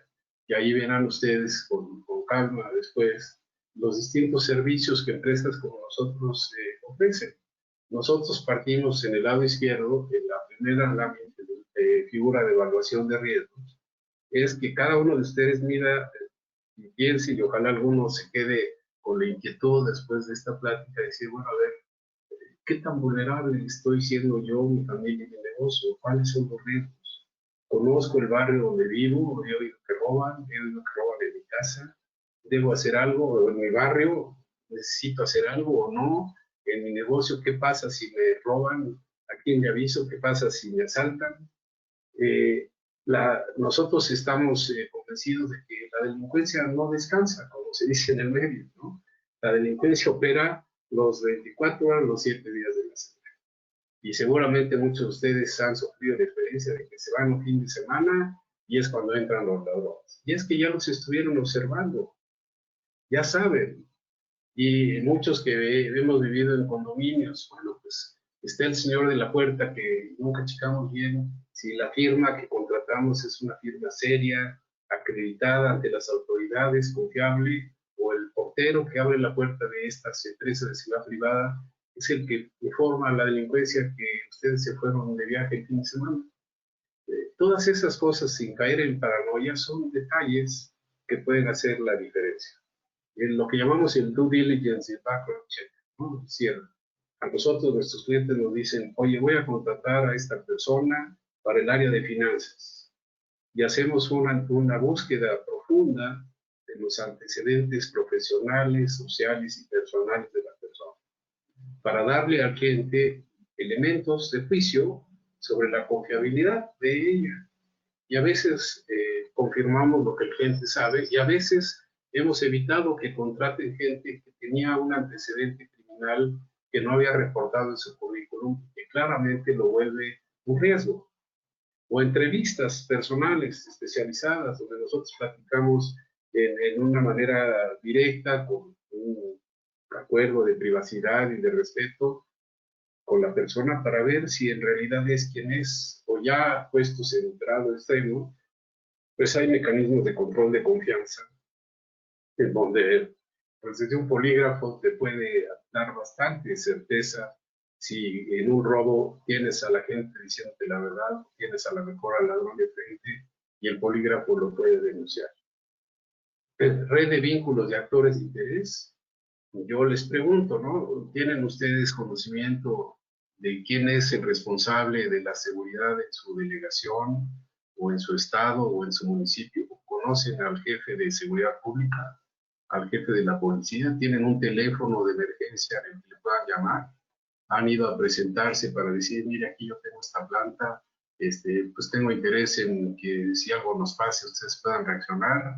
y ahí verán ustedes con calma después los distintos servicios que empresas como nosotros ofrecen. Nosotros partimos en el lado izquierdo, en la primera lámina, figura de evaluación de riesgos, es que cada uno de ustedes mida y piense, y ojalá alguno se quede con la inquietud después de esta plática, decir, bueno, a ver, ¿qué tan vulnerable estoy siendo yo, mi familia y mi negocio? ¿Cuáles son los riesgos? conozco el barrio donde vivo, he oído que roban, he oído que roban en mi casa, debo hacer algo en mi barrio, necesito hacer algo o no, en mi negocio, ¿qué pasa si me roban? ¿A quién le aviso? ¿Qué pasa si me asaltan? Nosotros estamos convencidos de que la delincuencia no descansa, como se dice en el medio, ¿no? La delincuencia opera los 24 horas, los 7 días de la semana. Y seguramente muchos de ustedes han sufrido la experiencia de que se van un fin de semana y es cuando entran los ladrones. Y es que ya los estuvieron observando, ya saben. Y muchos que hemos vivido en condominios, bueno, pues está el señor de la puerta que nunca checamos bien si la firma que contratamos es una firma seria, acreditada ante las autoridades, confiable, o el portero que abre la puerta de estas empresas de ciudad privada es el que informa a la delincuencia que ustedes se fueron de viaje el fin de semana. Todas esas cosas, sin caer en paranoia, son detalles que pueden hacer la diferencia. En lo que llamamos el due diligence, el background check, ¿no? Es decir, a nosotros, nuestros clientes nos dicen, oye, voy a contratar a esta persona para el área de finanzas. Y hacemos una búsqueda profunda de los antecedentes profesionales, sociales y personales de la persona, para darle al cliente elementos de juicio sobre la confiabilidad de ella. Y a veces confirmamos lo que el cliente sabe y a veces hemos evitado que contraten gente que tenía un antecedente criminal que no había reportado en su currículum, que claramente lo vuelve un riesgo. O entrevistas personales especializadas, donde nosotros platicamos en una manera directa, con un acuerdo de privacidad y de respeto con la persona para ver si en realidad es quien es, o ya puestos en grado extremo, pues hay mecanismos de control de confianza, en donde pues desde un polígrafo te puede dar bastante certeza si en un robo tienes a la gente diciéndote la verdad, tienes a la mejor al ladrón de frente y el polígrafo lo puede denunciar. Red de vínculos de actores de interés. Yo les pregunto, ¿no? ¿Tienen ustedes conocimiento de quién es el responsable de la seguridad en su delegación o en su estado o en su municipio? ¿Conocen al jefe de seguridad pública, al jefe de la policía? ¿Tienen un teléfono de emergencia en el que le puedan llamar? ¿Han ido a presentarse para decir, mire, aquí yo tengo esta planta, pues tengo interés en que si algo nos pase ustedes puedan reaccionar?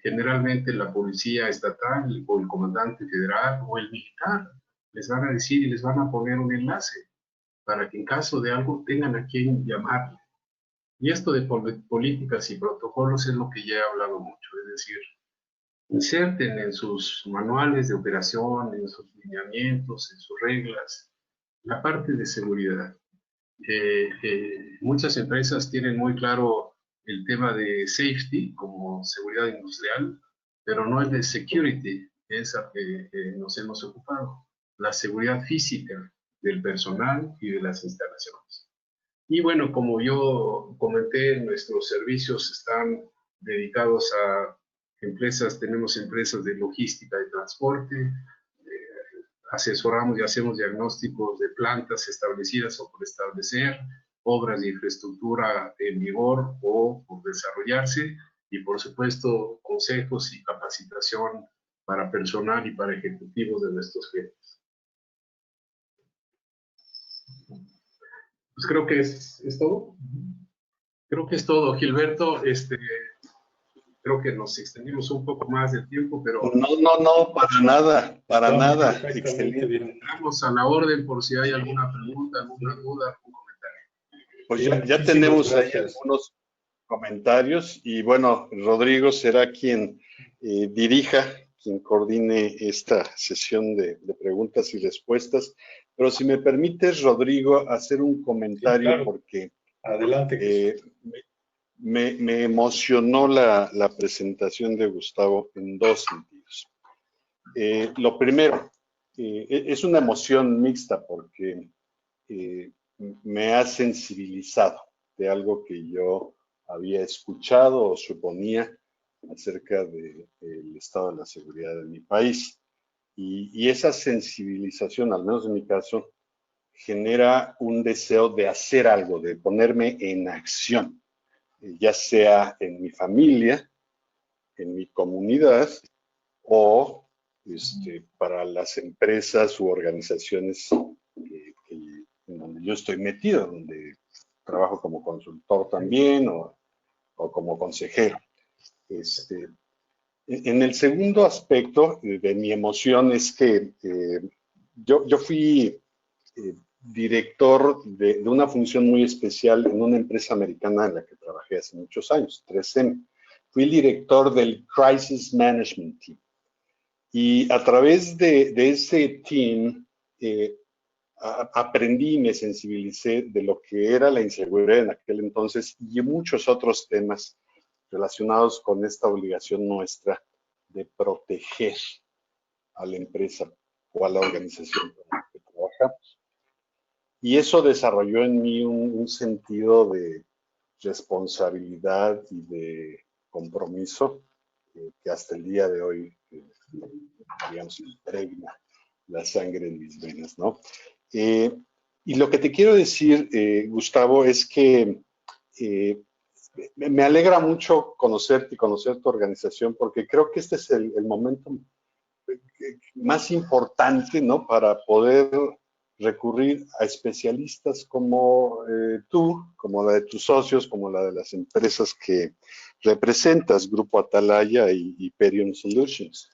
Generalmente la policía estatal o el comandante federal o el militar les van a decir y les van a poner un enlace para que en caso de algo tengan a quien llamarle. Y esto de políticas y protocolos es lo que ya he hablado mucho, es decir, inserten en sus manuales de operación, en sus lineamientos, en sus reglas, la parte de seguridad. Muchas empresas tienen muy claro el tema de safety como seguridad industrial, pero no el de security, que es a que nos hemos ocupado, la seguridad física del personal y de las instalaciones. Y bueno, como yo comenté, nuestros servicios están dedicados a empresas, tenemos empresas de logística y transporte, asesoramos y hacemos diagnósticos de plantas establecidas o por establecer, obras de infraestructura en vigor o por desarrollarse y por supuesto consejos y capacitación para personal y para ejecutivos de nuestros clientes. Pues creo que es todo. Creo que es todo, Gilberto. Creo que nos extendimos un poco más del tiempo, pero... No, para nada. Excelente. Bien. Estamos a la orden por si hay alguna pregunta, alguna duda, algún comentario. Pues ya tenemos ahí algunos comentarios y bueno, Rodrigo será quien dirija, quien coordine esta sesión de preguntas y respuestas. Pero si me permites, Rodrigo, hacer un comentario, sí, claro, porque adelante. Me emocionó la presentación de Gustavo en dos sentidos. Lo primero, es una emoción mixta porque me ha sensibilizado de algo que yo había escuchado o suponía acerca del estado de la seguridad de mi país. Y esa sensibilización, al menos en mi caso, genera un deseo de hacer algo, de ponerme en acción. ya sea en mi familia, en mi comunidad o para las empresas u organizaciones en donde yo estoy metido, donde trabajo como consultor también o como consejero. En el segundo aspecto de mi emoción es que yo fui director de una función muy especial en una empresa americana en la que trabajé hace muchos años, 3M. Fui el director del Crisis Management Team. Y a través de ese team aprendí y me sensibilicé de lo que era la inseguridad en aquel entonces y muchos otros temas relacionados con esta obligación nuestra de proteger a la empresa o a la organización con la que trabajamos. Y eso desarrolló en mí un sentido de responsabilidad y de compromiso que hasta el día de hoy, digamos, impregna la sangre en mis venas, ¿no? Y lo que te quiero decir, Gustavo, es que me alegra mucho conocerte y conocer tu organización, porque creo que este es el momento más importante, ¿no? Para poder recurrir a especialistas como tú, como la de tus socios, como la de las empresas que representas, Grupo Atalaya y Hyperion Solutions.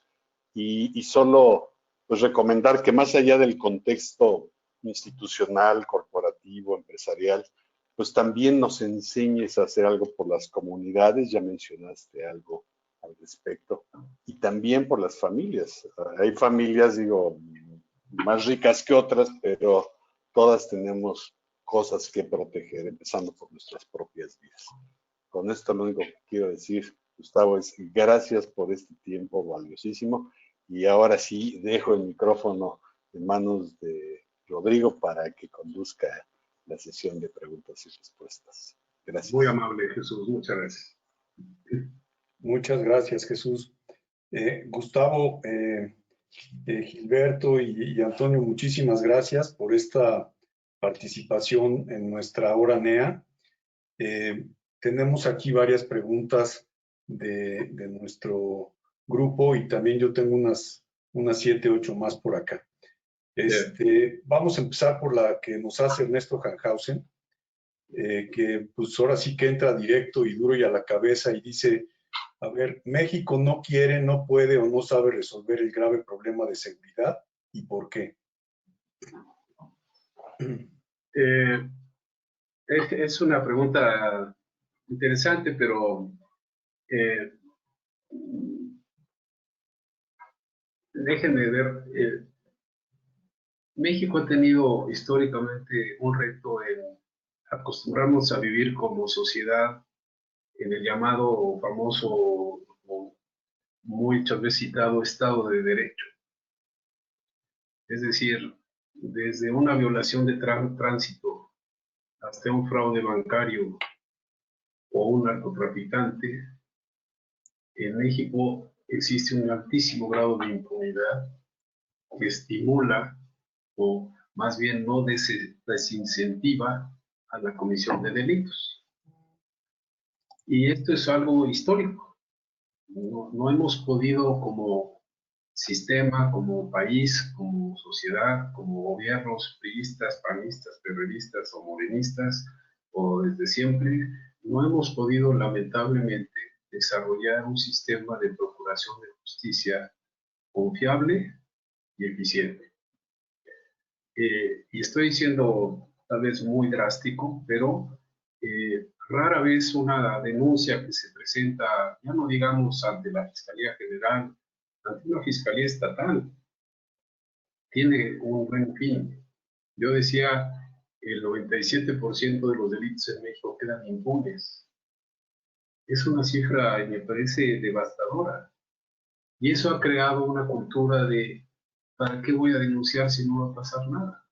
Y solo pues recomendar que más allá del contexto institucional, corporativo, empresarial, pues también nos enseñes a hacer algo por las comunidades, ya mencionaste algo al respecto, y también por las familias. Hay familias, digo, más ricas que otras, pero todas tenemos cosas que proteger, empezando por nuestras propias vidas. Con esto lo único que quiero decir, Gustavo, es gracias por este tiempo valiosísimo. Y ahora sí, dejo el micrófono en manos de Rodrigo para que conduzca la sesión de preguntas y respuestas. Gracias. Muy amable, Jesús. Muchas gracias. Muchas gracias, Jesús. Gustavo, Gilberto y Antonio, muchísimas gracias por esta participación en nuestra hora NEA. Tenemos aquí varias preguntas de nuestro grupo y también yo tengo unas 7, 8 más por acá. Vamos a empezar por la que nos hace Ernesto Hanhausen, que pues ahora sí que entra directo y duro y a la cabeza y dice: a ver, México no quiere, no puede o no sabe resolver el grave problema de seguridad, ¿y por qué? Es una pregunta interesante, pero déjenme ver. México ha tenido históricamente un reto en acostumbrarnos a vivir como sociedad en el llamado famoso o muchas veces citado Estado de Derecho. Es decir, desde una violación de tránsito hasta un fraude bancario o un narcotraficante, en México existe un altísimo grado de impunidad que estimula o más bien no desincentiva a la comisión de delitos. Y esto es algo histórico. No hemos podido como sistema, como país, como sociedad, como gobiernos priistas, panistas, periodistas o morenistas, o desde siempre, no hemos podido lamentablemente desarrollar un sistema de procuración de justicia confiable y eficiente. Y estoy diciendo tal vez muy drástico, pero rara vez una denuncia que se presenta, ya no digamos ante la Fiscalía General, ante una Fiscalía Estatal, tiene un buen fin. Yo decía, el 97% de los delitos en México quedan impunes. Es una cifra, me parece, devastadora. Y eso ha creado una cultura de, ¿para qué voy a denunciar si no va a pasar nada?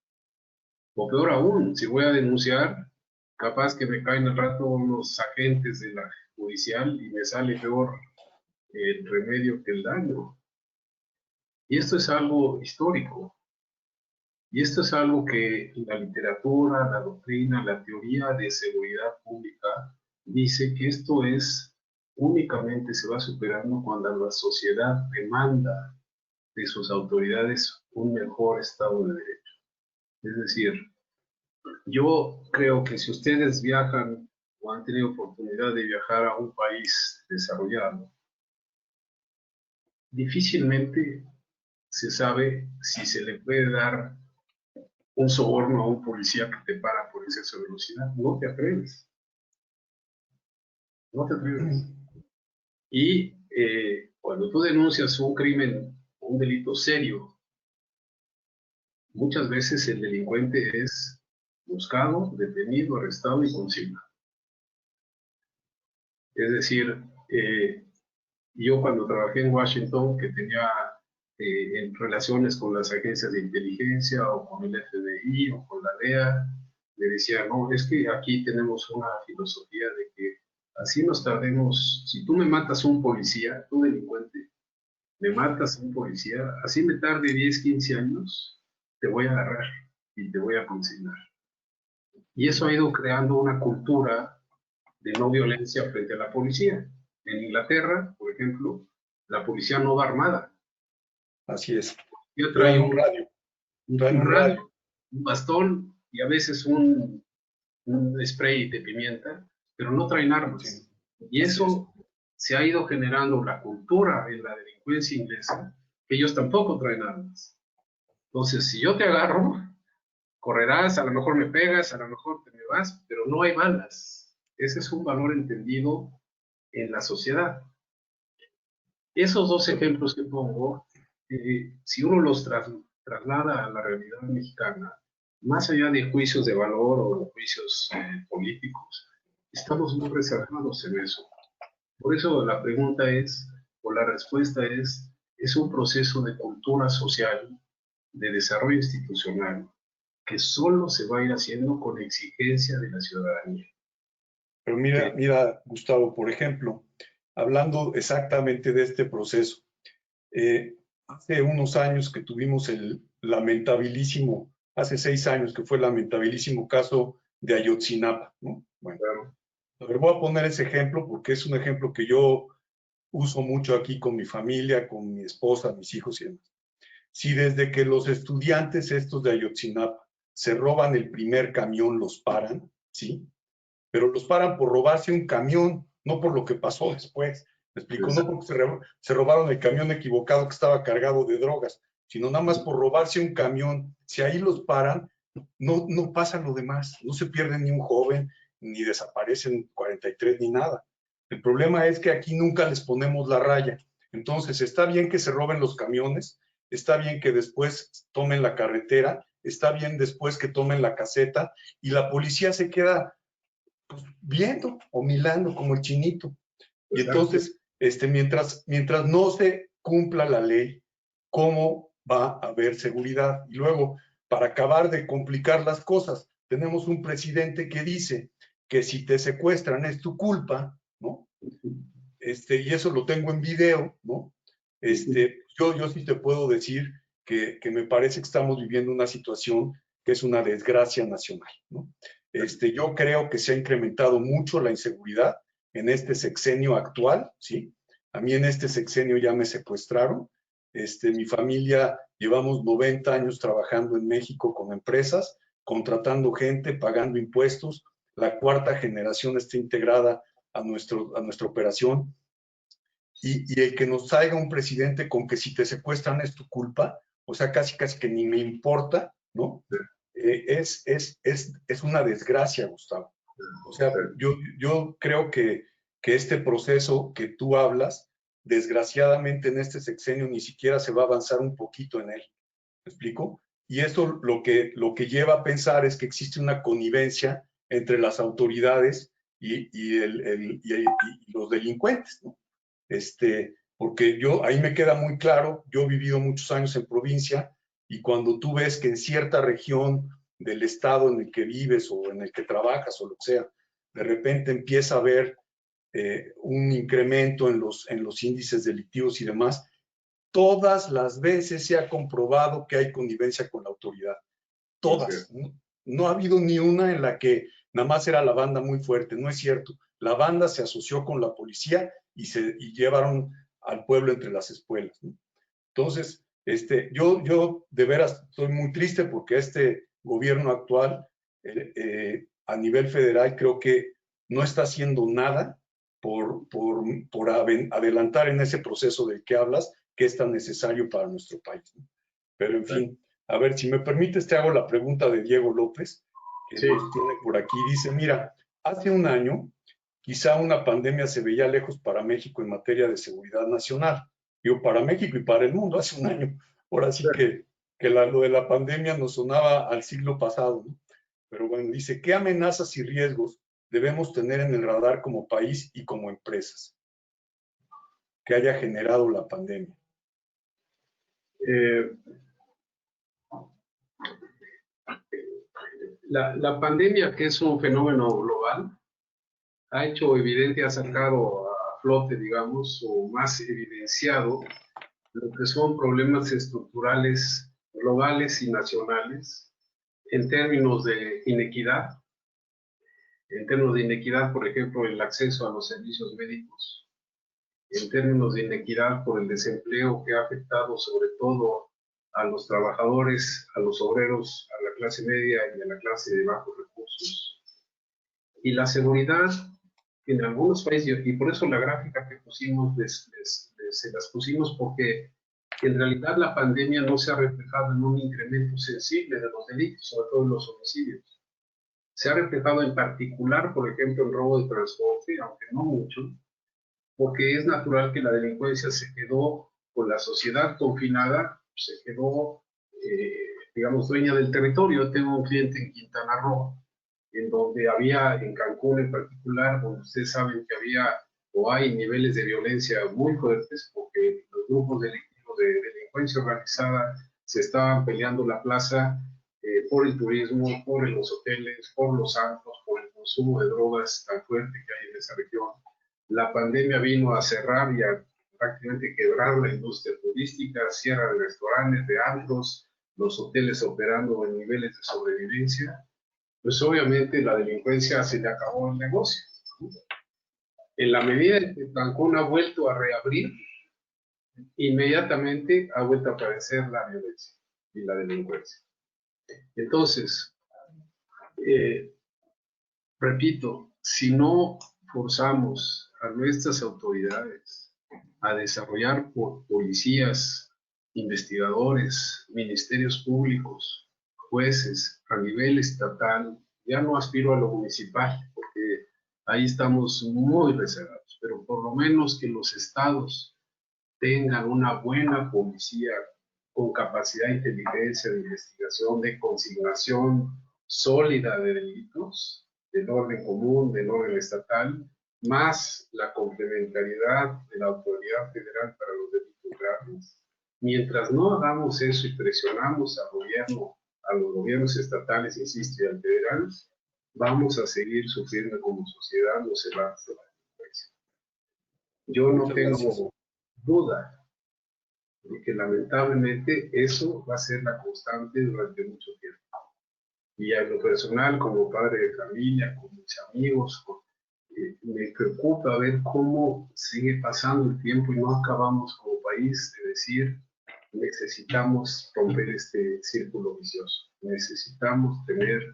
O peor aún, si voy a denunciar, capaz que me caen al rato unos agentes de la judicial y me sale peor el remedio que el daño. Y esto es algo histórico. Y esto es algo que la literatura, la doctrina, la teoría de seguridad pública dice que esto únicamente se va superando cuando la sociedad demanda de sus autoridades un mejor Estado de Derecho. Es decir, yo creo que si ustedes viajan o han tenido oportunidad de viajar a un país desarrollado, difícilmente se sabe si se le puede dar un soborno a un policía que te para por exceso de velocidad. No te atreves. No te atreves. Y cuando tú denuncias un crimen, un delito serio, muchas veces el delincuente es buscado, detenido, arrestado y consignado. Es decir, yo cuando trabajé en Washington, que tenía en relaciones con las agencias de inteligencia o con el FBI o con la DEA, le decía, no, es que aquí tenemos una filosofía de que así nos tardemos, si tú me matas a un policía, tú delincuente, me matas a un policía, así me tarde 10, 15 años, te voy a agarrar y te voy a consignar. Y eso ha ido creando una cultura de no violencia frente a la policía. En Inglaterra, por ejemplo, la policía no va armada. Así es. Yo trae un radio, radio, un bastón y a veces un spray de pimienta, pero no traen armas. Sí. Y eso se ha ido generando la cultura en la delincuencia inglesa, que ellos tampoco traen armas. Entonces, si yo te agarro, correrás, a lo mejor me pegas, a lo mejor te me vas, pero no hay balas. Ese es un valor entendido en la sociedad. Esos dos ejemplos que pongo, si uno los traslada a la realidad mexicana, más allá de juicios de valor o juicios políticos, estamos muy reservados en eso. Por eso la pregunta es, o la respuesta es un proceso de cultura social, de desarrollo institucional, que solo se va a ir haciendo con exigencia de la ciudadanía. Pero mira, Gustavo, por ejemplo, hablando exactamente de este proceso, hace unos años que tuvimos hace 6 años que fue el lamentabilísimo caso de Ayotzinapa, ¿no? Bueno, a ver, voy a poner ese ejemplo porque es un ejemplo que yo uso mucho aquí con mi familia, con mi esposa, mis hijos y demás. Si desde que los estudiantes estos de Ayotzinapa se roban el primer camión, los paran, ¿sí? Pero los paran por robarse un camión, no por lo que pasó después. ¿Me explico? No porque se robaron el camión equivocado que estaba cargado de drogas, sino nada más por robarse un camión. Si ahí los paran, no pasa lo demás. No se pierde ni un joven, ni desaparecen 43, ni nada. El problema es que aquí nunca les ponemos la raya. Entonces, está bien que se roben los camiones, está bien que después tomen la carretera, está bien después que tomen la caseta, y la policía se queda pues, viendo o milando como el chinito. Y entonces, mientras no se cumpla la ley, ¿cómo va a haber seguridad? Y luego, para acabar de complicar las cosas, tenemos un presidente que dice que si te secuestran es tu culpa, ¿no? Y eso lo tengo en video, ¿no? Yo sí te puedo decir que me parece que estamos viviendo una situación que es una desgracia nacional, ¿no? Yo creo que se ha incrementado mucho la inseguridad en este sexenio actual, ¿sí? A mí en este sexenio ya me secuestraron. Mi familia llevamos 90 años trabajando en México con empresas, contratando gente, pagando impuestos. La cuarta generación está integrada a nuestra operación. Y el que nos salga un presidente con que si te secuestran es tu culpa, o sea, casi que ni me importa, ¿no? Es una desgracia, Gustavo. O sea, yo creo que este proceso que tú hablas, desgraciadamente en este sexenio ni siquiera se va a avanzar un poquito en él. ¿Me explico? Y eso lo que lleva a pensar es que existe una connivencia entre las autoridades y los delincuentes, ¿no? Porque ahí me queda muy claro, yo he vivido muchos años en provincia y cuando tú ves que en cierta región del estado en el que vives o en el que trabajas o lo que sea, de repente empieza a haber un incremento en los índices delictivos y demás, todas las veces se ha comprobado que hay connivencia con la autoridad. Todas. No ha habido ni una en la que nada más era la banda muy fuerte, no es cierto. La banda se asoció con la policía y llevaron al pueblo entre las espuelas, ¿no? Entonces, yo de veras estoy muy triste porque este gobierno actual a nivel federal creo que no está haciendo nada por adelantar en ese proceso del que hablas, que es tan necesario para nuestro país, ¿no? Pero en fin, a ver, si me permites, te hago la pregunta de Diego López, que Sí. nos tiene por aquí. Dice, mira, hace un año, quizá una pandemia se veía lejos para México en materia de seguridad nacional. Digo, para México y para el mundo, hace un año. Ahora sí que lo de la pandemia nos sonaba al siglo pasado, ¿no? Pero bueno, dice, ¿qué amenazas y riesgos debemos tener en el radar como país y como empresas que haya generado la pandemia? La pandemia, que es un fenómeno global, ha hecho evidente, ha sacado a flote, digamos, o más evidenciado lo que son problemas estructurales globales y nacionales en términos de inequidad. En términos de inequidad, por ejemplo, el acceso a los servicios médicos. En términos de inequidad por el desempleo que ha afectado sobre todo a los trabajadores, a los obreros, a la clase media y a la clase de bajos recursos. Y la seguridad en algunos países, y por eso la gráfica que pusimos, se las pusimos porque en realidad la pandemia no se ha reflejado en un incremento sensible de los delitos, sobre todo en los homicidios. Se ha reflejado en particular, por ejemplo, en robo de transporte, aunque no mucho, porque es natural que la delincuencia se quedó con la sociedad confinada, se quedó, digamos, dueña del territorio. Tengo un cliente en Quintana Roo, en donde había, en Cancún en particular, donde ustedes saben que había o hay niveles de violencia muy fuertes, porque los grupos delictivos de delincuencia organizada se estaban peleando la plaza por el turismo, por los hoteles, por los antros, por el consumo de drogas tan fuerte que hay en esa región. La pandemia vino a cerrar y a prácticamente quebrar la industria turística, cierra de restaurantes, de antros, los hoteles operando en niveles de sobrevivencia. Pues obviamente la delincuencia se le acabó el negocio. En la medida en que Cancún ha vuelto a reabrir, inmediatamente ha vuelto a aparecer la violencia y la delincuencia. Entonces, repito, si no forzamos a nuestras autoridades a desarrollar policías, investigadores, ministerios públicos, jueces a nivel estatal, ya no aspiro a lo municipal, porque ahí estamos muy reservados, pero por lo menos que los estados tengan una buena policía con capacidad de inteligencia, de investigación, de consignación sólida de delitos, del orden común, del orden estatal, más la complementariedad de la autoridad federal para los delitos graves. Mientras no hagamos eso y presionamos al gobierno, a los gobiernos estatales, insisto, y al federal, vamos a seguir sufriendo como sociedad los embates de la delincuencia. Yo no tengo duda de que lamentablemente eso va a ser la constante durante mucho tiempo. Y a lo personal, como padre de familia, con mis amigos, me preocupa ver cómo sigue pasando el tiempo y no acabamos como país de decir necesitamos romper este círculo vicioso. Necesitamos tener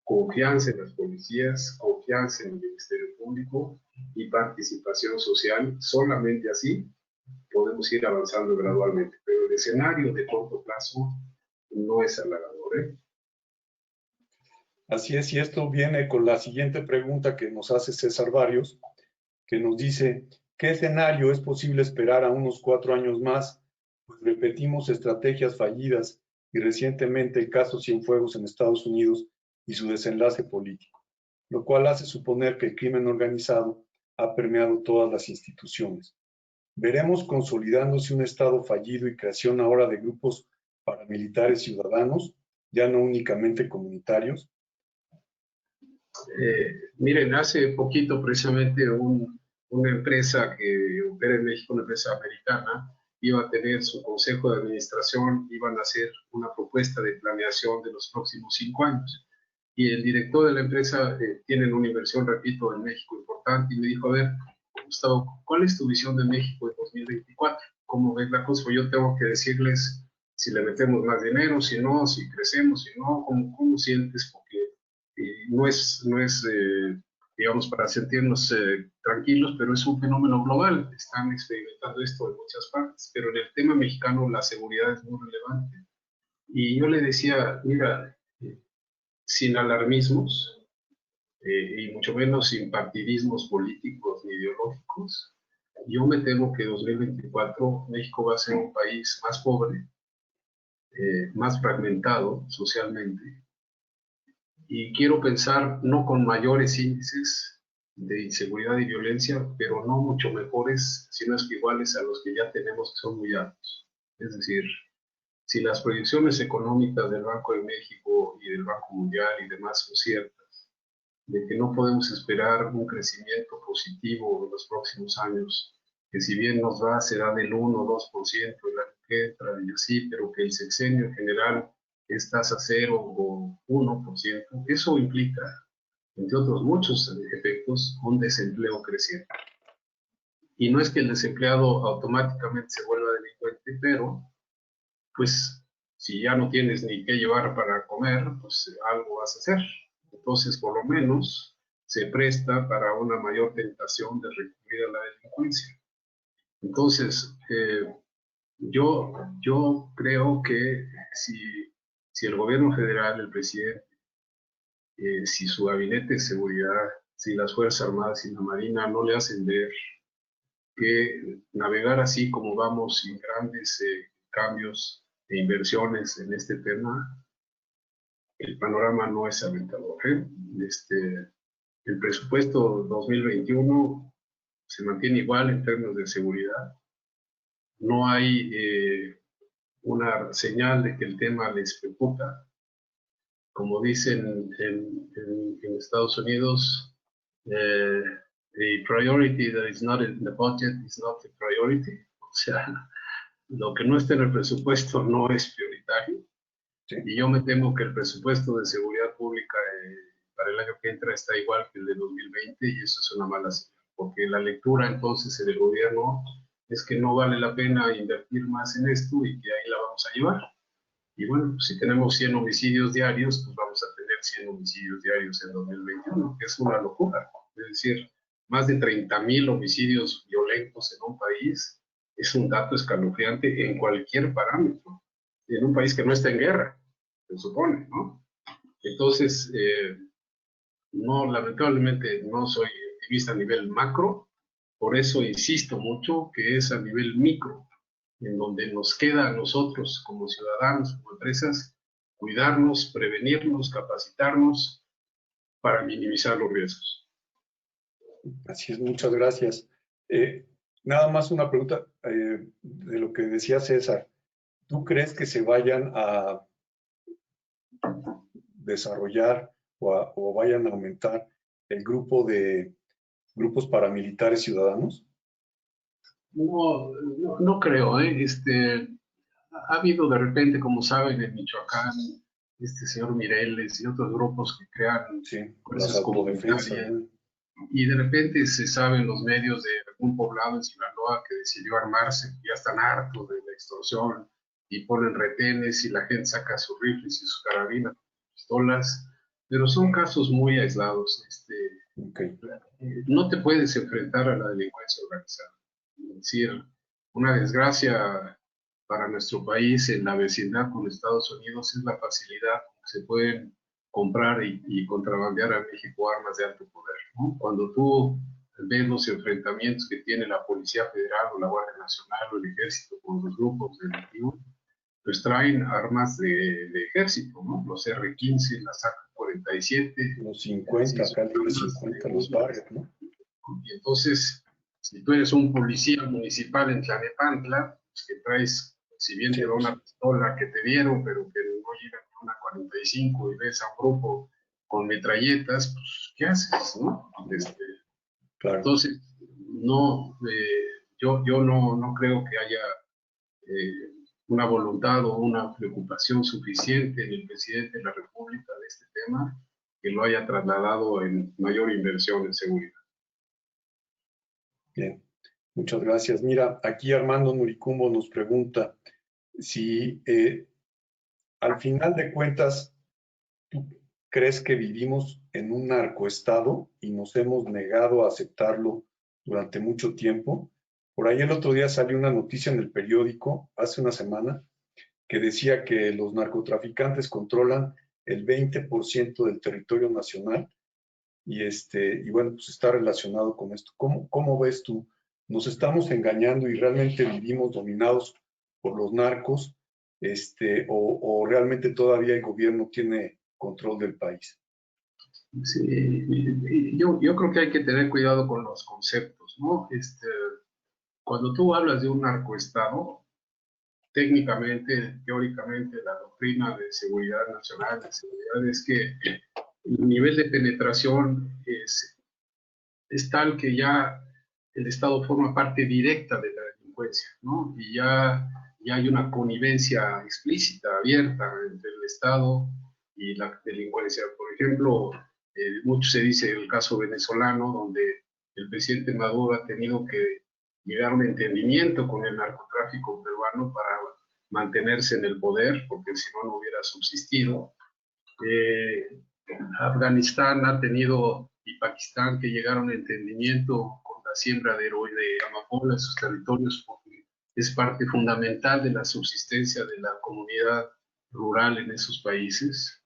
confianza en las policías, confianza en el Ministerio Público y participación social. Solamente así podemos ir avanzando gradualmente, pero el escenario de corto plazo no es halagador, ¿eh? Así es, y esto viene con la siguiente pregunta que nos hace César Barrios, que nos dice, ¿qué escenario es posible esperar a unos 4 años más? Pues repetimos estrategias fallidas y recientemente el caso Cienfuegos en Estados Unidos y su desenlace político, lo cual hace suponer que el crimen organizado ha permeado todas las instituciones. ¿Veremos consolidándose un Estado fallido y creación ahora de grupos paramilitares ciudadanos, ya no únicamente comunitarios? Miren, hace poquito precisamente una empresa que opera en México, una empresa americana, iba a tener su consejo de administración, iban a hacer una propuesta de planeación de los próximos 5 años. Y el director de la empresa tiene una inversión, repito, en México importante, importante y me dijo, a ver, Gustavo, ¿cuál es tu visión de México en 2024? ¿Cómo ves la cosa? Pues yo tengo que decirles si le metemos más dinero, si no, si crecemos, si no, ¿cómo sientes? Porque no es digamos, para sentirnos tranquilos, pero es un fenómeno global. Están experimentando esto en muchas partes, pero en el tema mexicano la seguridad es muy relevante. Y yo le decía, mira, sin alarmismos, y mucho menos sin partidismos políticos ni ideológicos, yo me temo que 2024 México va a ser un país más pobre, más fragmentado socialmente, y quiero pensar no con mayores índices de inseguridad y violencia, pero no mucho mejores, sino es que iguales a los que ya tenemos, que son muy altos. Es decir, si las proyecciones económicas del Banco de México y del Banco Mundial y demás son ciertas, de que no podemos esperar un crecimiento positivo en los próximos años, que si bien nos va, será del 1 o 2% el año que entra y así, pero que el sexenio en general es tasa 0 o 1%, eso implica, entre otros muchos efectos, un desempleo creciente. Y no es que el desempleado automáticamente se vuelva delincuente, pero pues si ya no tienes ni qué llevar para comer, pues algo vas a hacer. Entonces, por lo menos, se presta para una mayor tentación de recurrir a la delincuencia. Entonces, yo creo que si el gobierno federal, el presidente, si su gabinete de seguridad, si las Fuerzas Armadas y la Marina no le hacen ver que navegar así como vamos sin grandes cambios e inversiones en este tema, el panorama no es alentador. El presupuesto 2021 se mantiene igual en términos de seguridad. No hay una señal de que el tema les preocupa. Como dicen en Estados Unidos, the priority that is not in the budget is not the priority. O sea, lo que no está en el presupuesto no es prioritario. Sí. Y yo me temo que el presupuesto de seguridad pública para el año que entra está igual que el de 2020 y eso es una mala señal, porque la lectura entonces en el gobierno es que no vale la pena invertir más en esto y que ahí la vamos a llevar. Y bueno, pues si tenemos 100 homicidios diarios, pues vamos a tener 100 homicidios diarios en 2021, que es una locura. Es decir, más de 30,000 homicidios violentos en un país es un dato escalofriante en cualquier parámetro, en un país que no está en guerra, se supone, ¿no? Entonces, no, lamentablemente no soy optimista a nivel macro, por eso insisto mucho que es a nivel micro, en donde nos queda a nosotros como ciudadanos, como empresas, cuidarnos, prevenirnos, capacitarnos para minimizar los riesgos. Así es, muchas gracias. Nada más una pregunta de lo que decía César. ¿Tú crees que se vayan a desarrollar o vayan a aumentar el grupo de grupos paramilitares ciudadanos? No creo, ¿eh? Ha habido de repente, como saben, en Michoacán, señor Mireles y otros grupos que crean las autodefensas, ¿no? Y de repente se sabe en los medios de algún poblado en Sinaloa que decidió armarse, ya están hartos de la extorsión y ponen retenes y la gente saca sus rifles y sus carabinas, pistolas, pero son casos muy aislados. No te puedes enfrentar a la delincuencia organizada. Es decir, una desgracia para nuestro país en la vecindad con Estados Unidos es la facilidad con que se pueden comprar y contrabandear a México armas de alto poder, ¿no? Cuando tú ves los enfrentamientos que tiene la Policía Federal o la Guardia Nacional o el Ejército con los grupos delictivos, pues traen armas de ejército, ¿no? Los R-15, las AK-47. Los 50, calibre 50, los barrios, ¿no? Y entonces, si tú eres un policía municipal en Tlalnepantla, pues que traes, si bien te da una pistola que te dieron, pero que no llega a una 45 y ves a un grupo con metralletas, pues, ¿qué haces, no? Claro. Entonces, no, yo no creo que haya una voluntad o una preocupación suficiente en el presidente de la República de este tema que lo haya trasladado en mayor inversión en seguridad. Bien, muchas gracias. Mira, aquí Armando Nuricumbo nos pregunta si al final de cuentas, ¿tú crees que vivimos en un narcoestado y nos hemos negado a aceptarlo durante mucho tiempo? Por ahí el otro día salió una noticia en el periódico, hace una semana, que decía que los narcotraficantes controlan el 20% del territorio nacional y bueno, pues está relacionado con esto. ¿Cómo ves tú? ¿Nos estamos engañando y realmente vivimos dominados por los narcos o realmente todavía el gobierno tiene control del país? Sí, yo creo que hay que tener cuidado con los conceptos, ¿no? Cuando tú hablas de un narcoestado, técnicamente, teóricamente, la doctrina de seguridad nacional, de seguridad, es que el nivel de penetración es tal que ya el Estado forma parte directa de la delincuencia, ¿no? Y ya hay una connivencia explícita, abierta entre el Estado y la delincuencia. Por ejemplo, mucho se dice el caso venezolano, donde el presidente Maduro ha tenido que llegar a un entendimiento con el narcotráfico peruano para mantenerse en el poder, porque si no, no hubiera subsistido. Afganistán ha tenido, y Pakistán, que llegaron a un entendimiento con la siembra de amapola en sus territorios, porque es parte fundamental de la subsistencia de la comunidad rural en esos países.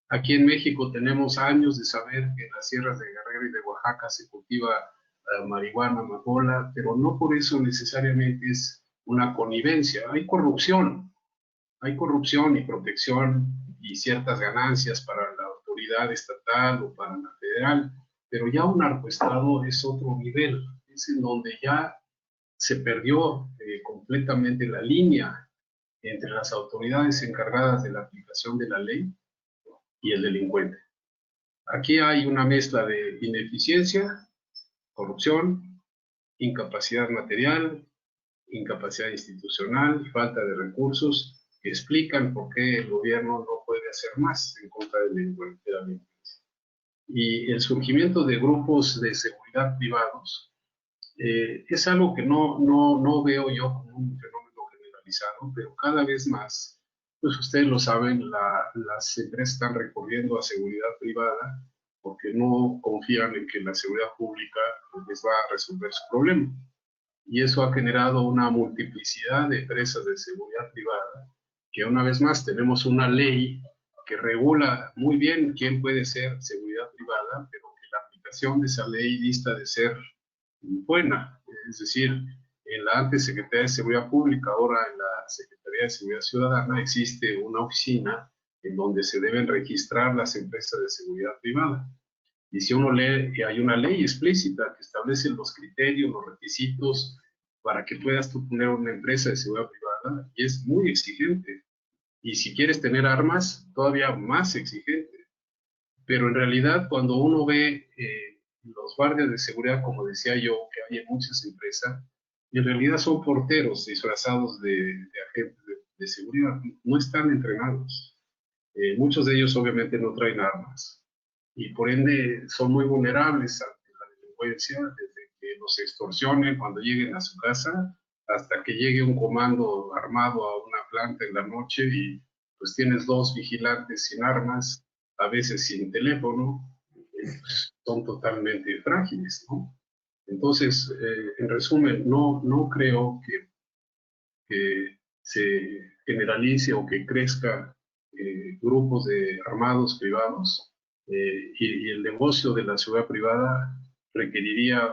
Aquí en México tenemos años de saber que en las sierras de Guerrero y de Oaxaca se cultiva marihuana, amapola, pero no por eso necesariamente es una connivencia. Hay corrupción y protección y ciertas ganancias para la autoridad estatal o para la federal, pero ya un narcoestado es otro nivel, es en donde ya se perdió completamente la línea entre las autoridades encargadas de la aplicación de la ley y el delincuente. Aquí hay una mezcla de ineficiencia, corrupción, incapacidad material, incapacidad institucional, falta de recursos, que explican por qué el gobierno no puede hacer más en contra de la delincuencia. Y el surgimiento de grupos de seguridad privados es algo que no veo yo como un fenómeno generalizado, pero cada vez más, pues ustedes lo saben, las empresas están recurriendo a seguridad privada porque no confían en que la seguridad pública les va a resolver su problema. Y eso ha generado una multiplicidad de empresas de seguridad privada, que una vez más tenemos una ley que regula muy bien quién puede ser seguridad privada, pero que la aplicación de esa ley dista de ser buena. Es decir, en la antes Secretaría de Seguridad Pública, ahora en la Secretaría de Seguridad Ciudadana, existe una oficina en donde se deben registrar las empresas de seguridad privada. Y si uno lee que hay una ley explícita que establece los criterios, los requisitos para que puedas tú poner una empresa de seguridad privada, y es muy exigente. Y si quieres tener armas, todavía más exigente. Pero en realidad, cuando uno ve los guardias de seguridad, como decía yo, que hay en muchas empresas, en realidad son porteros disfrazados de agentes de seguridad, no están entrenados. Muchos de ellos obviamente no traen armas y por ende son muy vulnerables ante la delincuencia, desde que los extorsionen cuando lleguen a su casa hasta que llegue un comando armado a una planta en la noche y pues tienes dos vigilantes sin armas, a veces sin teléfono, pues, son totalmente frágiles, ¿no? Entonces, en resumen, no creo que se generalice o que crezca grupos de armados privados y el negocio de la seguridad privada requeriría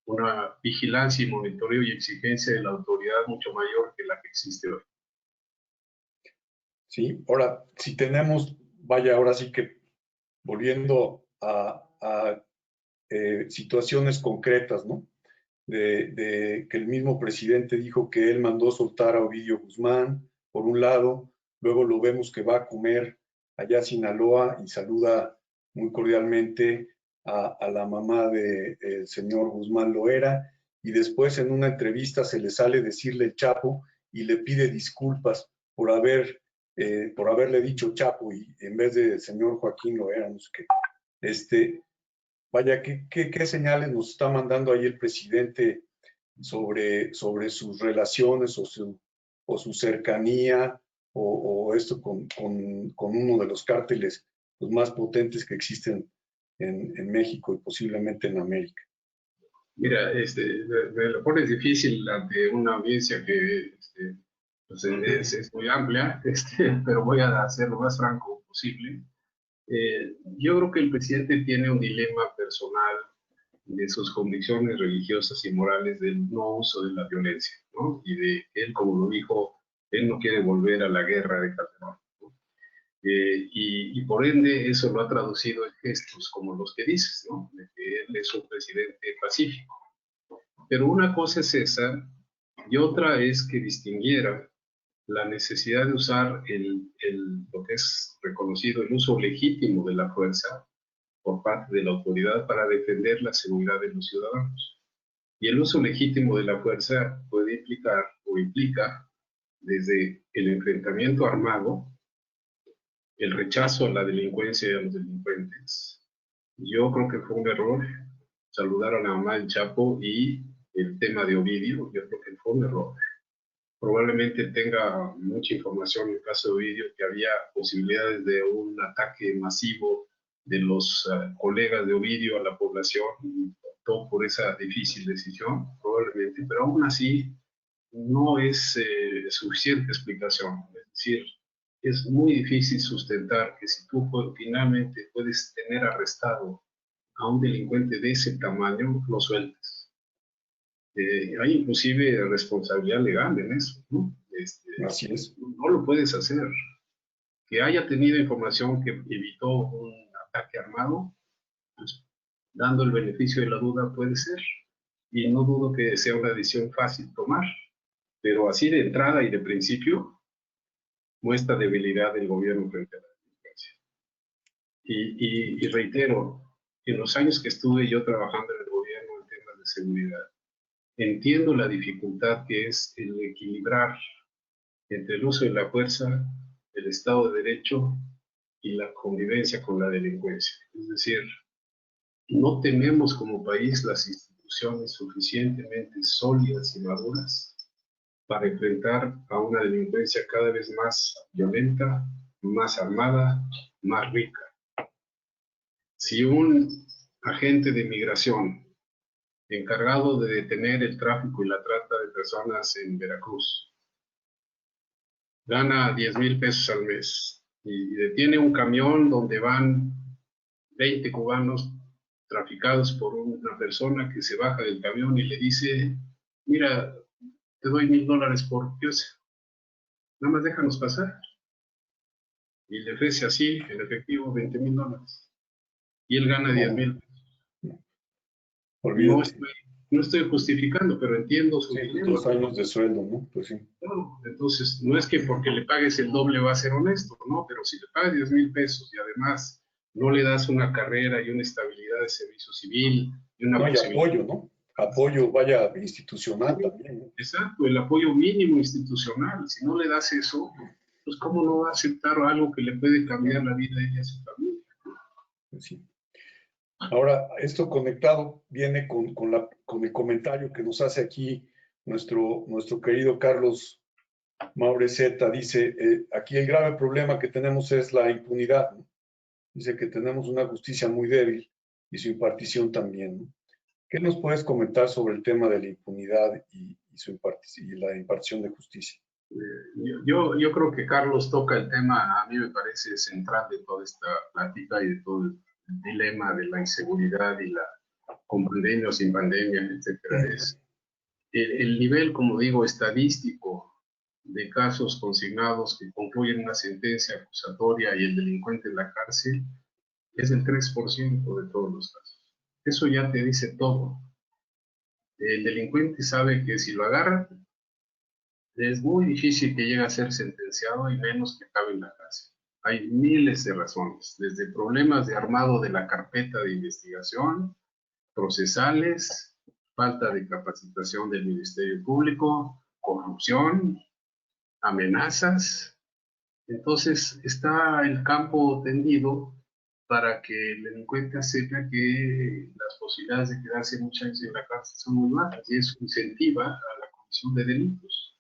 una vigilancia y monitoreo y exigencia de la autoridad mucho mayor que la que existe hoy. Sí, ahora, si tenemos, vaya, ahora sí que volviendo a situaciones concretas, ¿no? De que el mismo presidente dijo que él mandó soltar a Ovidio Guzmán, por un lado, luego lo vemos que va a comer allá a Sinaloa y saluda muy cordialmente a la mamá del señor Guzmán Loera, y después en una entrevista se le sale decirle el Chapo y le pide disculpas por haberle dicho Chapo y en vez de señor Joaquín Loera, no sé qué. vaya, ¿qué señales nos está mandando ahí el presidente sobre sus relaciones o su cercanía o esto con uno de los cárteles los más potentes que existen en México y posiblemente en América? Mira, me lo pones difícil ante una audiencia que pues es muy amplia, pero voy a ser lo más franco posible. Yo creo que el presidente tiene un dilema personal de sus convicciones religiosas y morales del no uso de la violencia, ¿no? Y de él, como lo dijo, él no quiere volver a la guerra de Calderón, ¿no? Y por ende eso lo ha traducido en gestos como los que dices, ¿no? De que él es un presidente pacífico. Pero una cosa es esa y otra es que distinguiera la necesidad de usar lo que es reconocido el uso legítimo de la fuerza por parte de la autoridad para defender la seguridad de los ciudadanos. Y el uso legítimo de la fuerza puede implicar o implica desde el enfrentamiento armado, el rechazo a la delincuencia y a los delincuentes. Yo creo que fue un error saludar a la mamá del Chapo y el tema de Ovidio, yo creo que fue un error. Probablemente tenga mucha información en el caso de Ovidio, que había posibilidades de un ataque masivo de los colegas de Ovidio a la población, y optó por esa difícil decisión, probablemente, pero aún así no es suficiente explicación. Es decir, es muy difícil sustentar que si tú finalmente puedes tener arrestado a un delincuente de ese tamaño, lo sueltes. Hay inclusive responsabilidad legal en eso, ¿no? Así es. No lo puedes hacer. Que haya tenido información que evitó un ataque armado, pues, dando el beneficio de la duda puede ser. Y no dudo que sea una decisión fácil tomar, pero así de entrada y de principio muestra debilidad del gobierno frente a la delincuencia. Y reitero, en los años que estuve yo trabajando en el gobierno en temas de seguridad, entiendo la dificultad que es el equilibrar entre el uso de la fuerza, el Estado de Derecho y la convivencia con la delincuencia. Es decir, no tenemos como país las instituciones suficientemente sólidas y maduras para enfrentar a una delincuencia cada vez más violenta, más armada, más rica. Si un agente de migración encargado de detener el tráfico y la trata de personas en Veracruz gana 10,000 pesos al mes y detiene un camión donde van 20 cubanos traficados por una persona que se baja del camión y le dice, mira, te doy $1,000 por pieza, nada más déjanos pasar. Y le ofrece así, en efectivo, $20,000. Y él gana 10,000 pesos. No estoy justificando, pero entiendo su dilema. 2 años de sueldo, ¿no? Pues sí. No, entonces, no es que porque le pagues el doble va a ser honesto, ¿no? Pero si le pagas 10,000 pesos y además no le das una carrera y una estabilidad de servicio civil y una posibilidad. Apoyo, ¿no? Apoyo, vaya, institucional también, ¿no? Exacto, el apoyo mínimo institucional. Si no le das eso, pues ¿cómo no va a aceptar algo que le puede cambiar la vida a ella y a su familia? Pues sí. Ahora, esto conectado viene con el comentario que nos hace aquí nuestro querido Carlos Maureceta. Dice, aquí el grave problema que tenemos es la impunidad, ¿no? Dice que tenemos una justicia muy débil y su impartición también, ¿no? ¿Qué nos puedes comentar sobre el tema de la impunidad y la impartición de justicia? Yo creo que Carlos toca el tema, a mí me parece central de toda esta plática y de todo el dilema de la inseguridad y la con pandemia o sin pandemia, etcétera. Es el nivel, como digo, estadístico de casos consignados que concluyen una sentencia acusatoria y el delincuente en la cárcel es del 3% de todos los casos. Eso ya te dice todo. El delincuente sabe que si lo agarran, es muy difícil que llegue a ser sentenciado y menos que acabe en la cárcel. Hay miles de razones, desde problemas de armado de la carpeta de investigación, procesales, falta de capacitación del Ministerio Público, corrupción, amenazas. Entonces está el campo tendido para que el delincuente acepte que las posibilidades de quedarse muchos años en la cárcel son muy bajas, y eso incentiva a la comisión de delitos.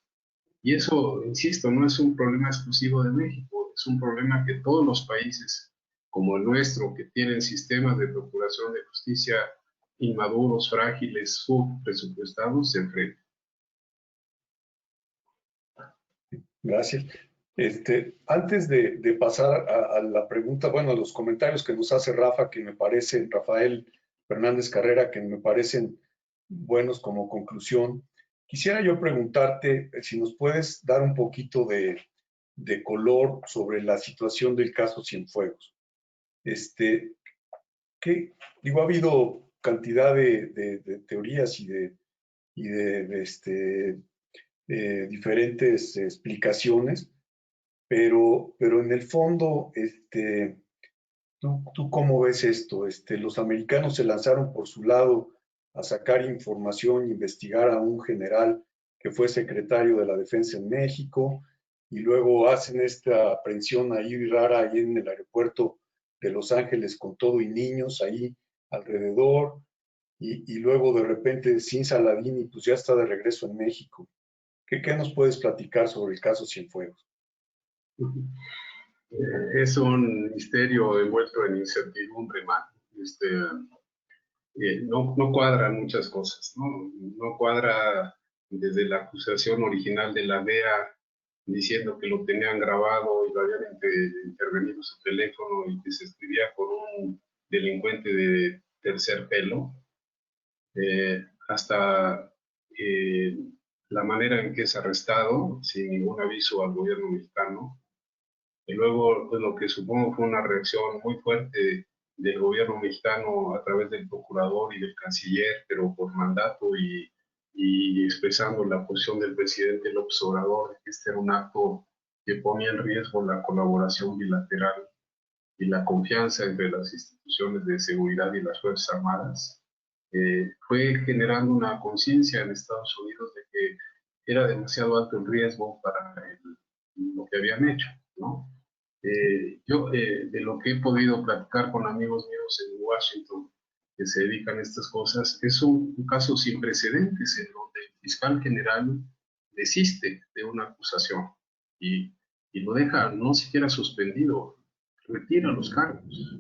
Y eso, insisto, no es un problema exclusivo de México, es un problema que todos los países, como el nuestro, que tienen sistemas de procuración de justicia inmaduros, frágiles, subpresupuestados, se enfrentan. Gracias. Antes de pasar a la pregunta, bueno, a los comentarios que nos hace Rafa, que me parecen, Rafael Fernández Carrera, que me parecen buenos como conclusión, quisiera yo preguntarte si nos puedes dar un poquito de color sobre la situación del caso Cienfuegos. Digo, ha habido cantidad de teorías y de diferentes explicaciones, pero en el fondo, ¿tú cómo ves esto? Los americanos se lanzaron por su lado a sacar información, investigar a un general que fue secretario de la Defensa en México, y luego hacen esta aprehensión ahí rara ahí en el aeropuerto de Los Ángeles con todo y niños ahí alrededor, y luego de repente sin Saladini pues ya está de regreso en México. ¿Qué nos puedes platicar sobre el caso Cienfuegos? Es un misterio envuelto en incertidumbre, man. No cuadran muchas cosas, ¿no? No cuadra desde la acusación original de la DEA diciendo que lo tenían grabado y lo habían intervenido su teléfono y que se escribía con un delincuente de tercer pelo, hasta la manera en que es arrestado sin ningún aviso al gobierno mexicano. Y luego, pues, lo que supongo fue una reacción muy fuerte del gobierno mexicano a través del procurador y del canciller, pero por mandato y expresando la posición del presidente López Obrador de que este era un acto que ponía en riesgo la colaboración bilateral y la confianza entre las instituciones de seguridad y las Fuerzas Armadas. Fue generando una conciencia en Estados Unidos de que era demasiado alto el riesgo para lo que habían hecho, ¿no? Yo, de lo que he podido platicar con amigos míos en Washington que se dedican a estas cosas, es un caso sin precedentes en donde el fiscal general desiste de una acusación y lo deja no siquiera suspendido, retira los cargos.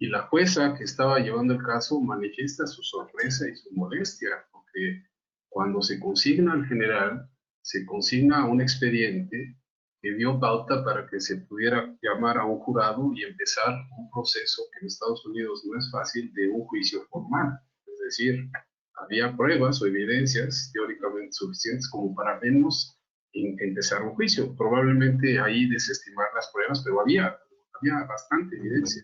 Y la jueza que estaba llevando el caso manifiesta su sorpresa y su molestia, porque cuando se consigna al general, se consigna un expediente que dio pauta para que se pudiera llamar a un jurado y empezar un proceso que en Estados Unidos no es fácil, de un juicio formal. Es decir, había pruebas o evidencias teóricamente suficientes como para al menos empezar un juicio. Probablemente ahí desestimar las pruebas, pero había bastante evidencia.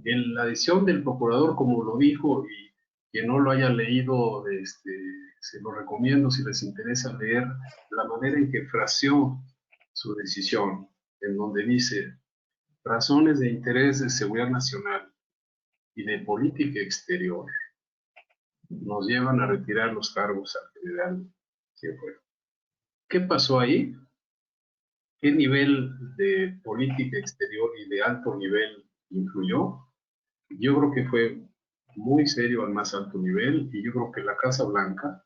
En la decisión del procurador, como lo dijo, y quien no lo haya leído, se lo recomiendo si les interesa leer la manera en que fraseó su decisión, en donde dice: razones de interés de seguridad nacional y de política exterior nos llevan a retirar los cargos al general Cienfuegos. ¿Qué pasó ahí? ¿Qué nivel de política exterior y de alto nivel influyó? Yo creo que fue muy serio al más alto nivel, y yo creo que la Casa Blanca,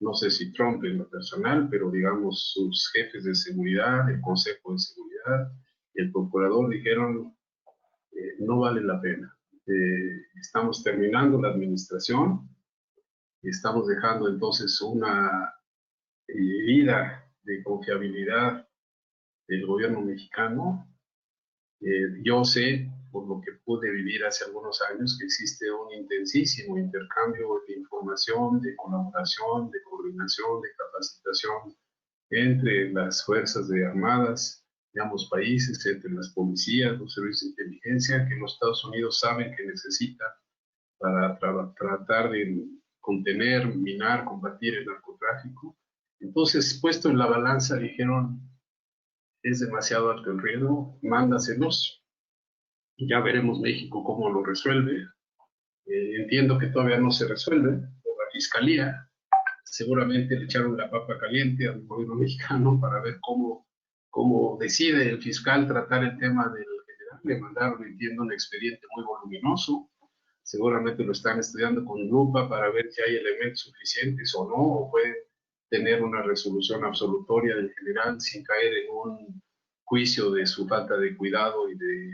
no sé si Trump en lo personal, pero digamos sus jefes de seguridad, el Consejo de Seguridad y el procurador dijeron, no vale la pena. Estamos terminando la administración y estamos dejando entonces una herida de confiabilidad del gobierno mexicano. Yo sé, por lo que pude vivir hace algunos años, que existe un intensísimo intercambio de información, de colaboración, de coordinación, de capacitación entre las fuerzas de armadas de ambos países, entre las policías, los servicios de inteligencia, que los Estados Unidos saben que necesitan para tratar de contener, minar, combatir el narcotráfico. Entonces, puesto en la balanza, dijeron, es demasiado alto el riesgo, mándaselos. Ya veremos México cómo lo resuelve. Entiendo que todavía no se resuelve por la Fiscalía. Seguramente le echaron la papa caliente al gobierno mexicano para ver cómo decide el fiscal tratar el tema del general. le mandaron, entiendo, un expediente muy voluminoso. Seguramente lo están estudiando con lupa para ver si hay elementos suficientes o no, o pueden tener una resolución absolutoria del general sin caer en un juicio de su falta de cuidado y de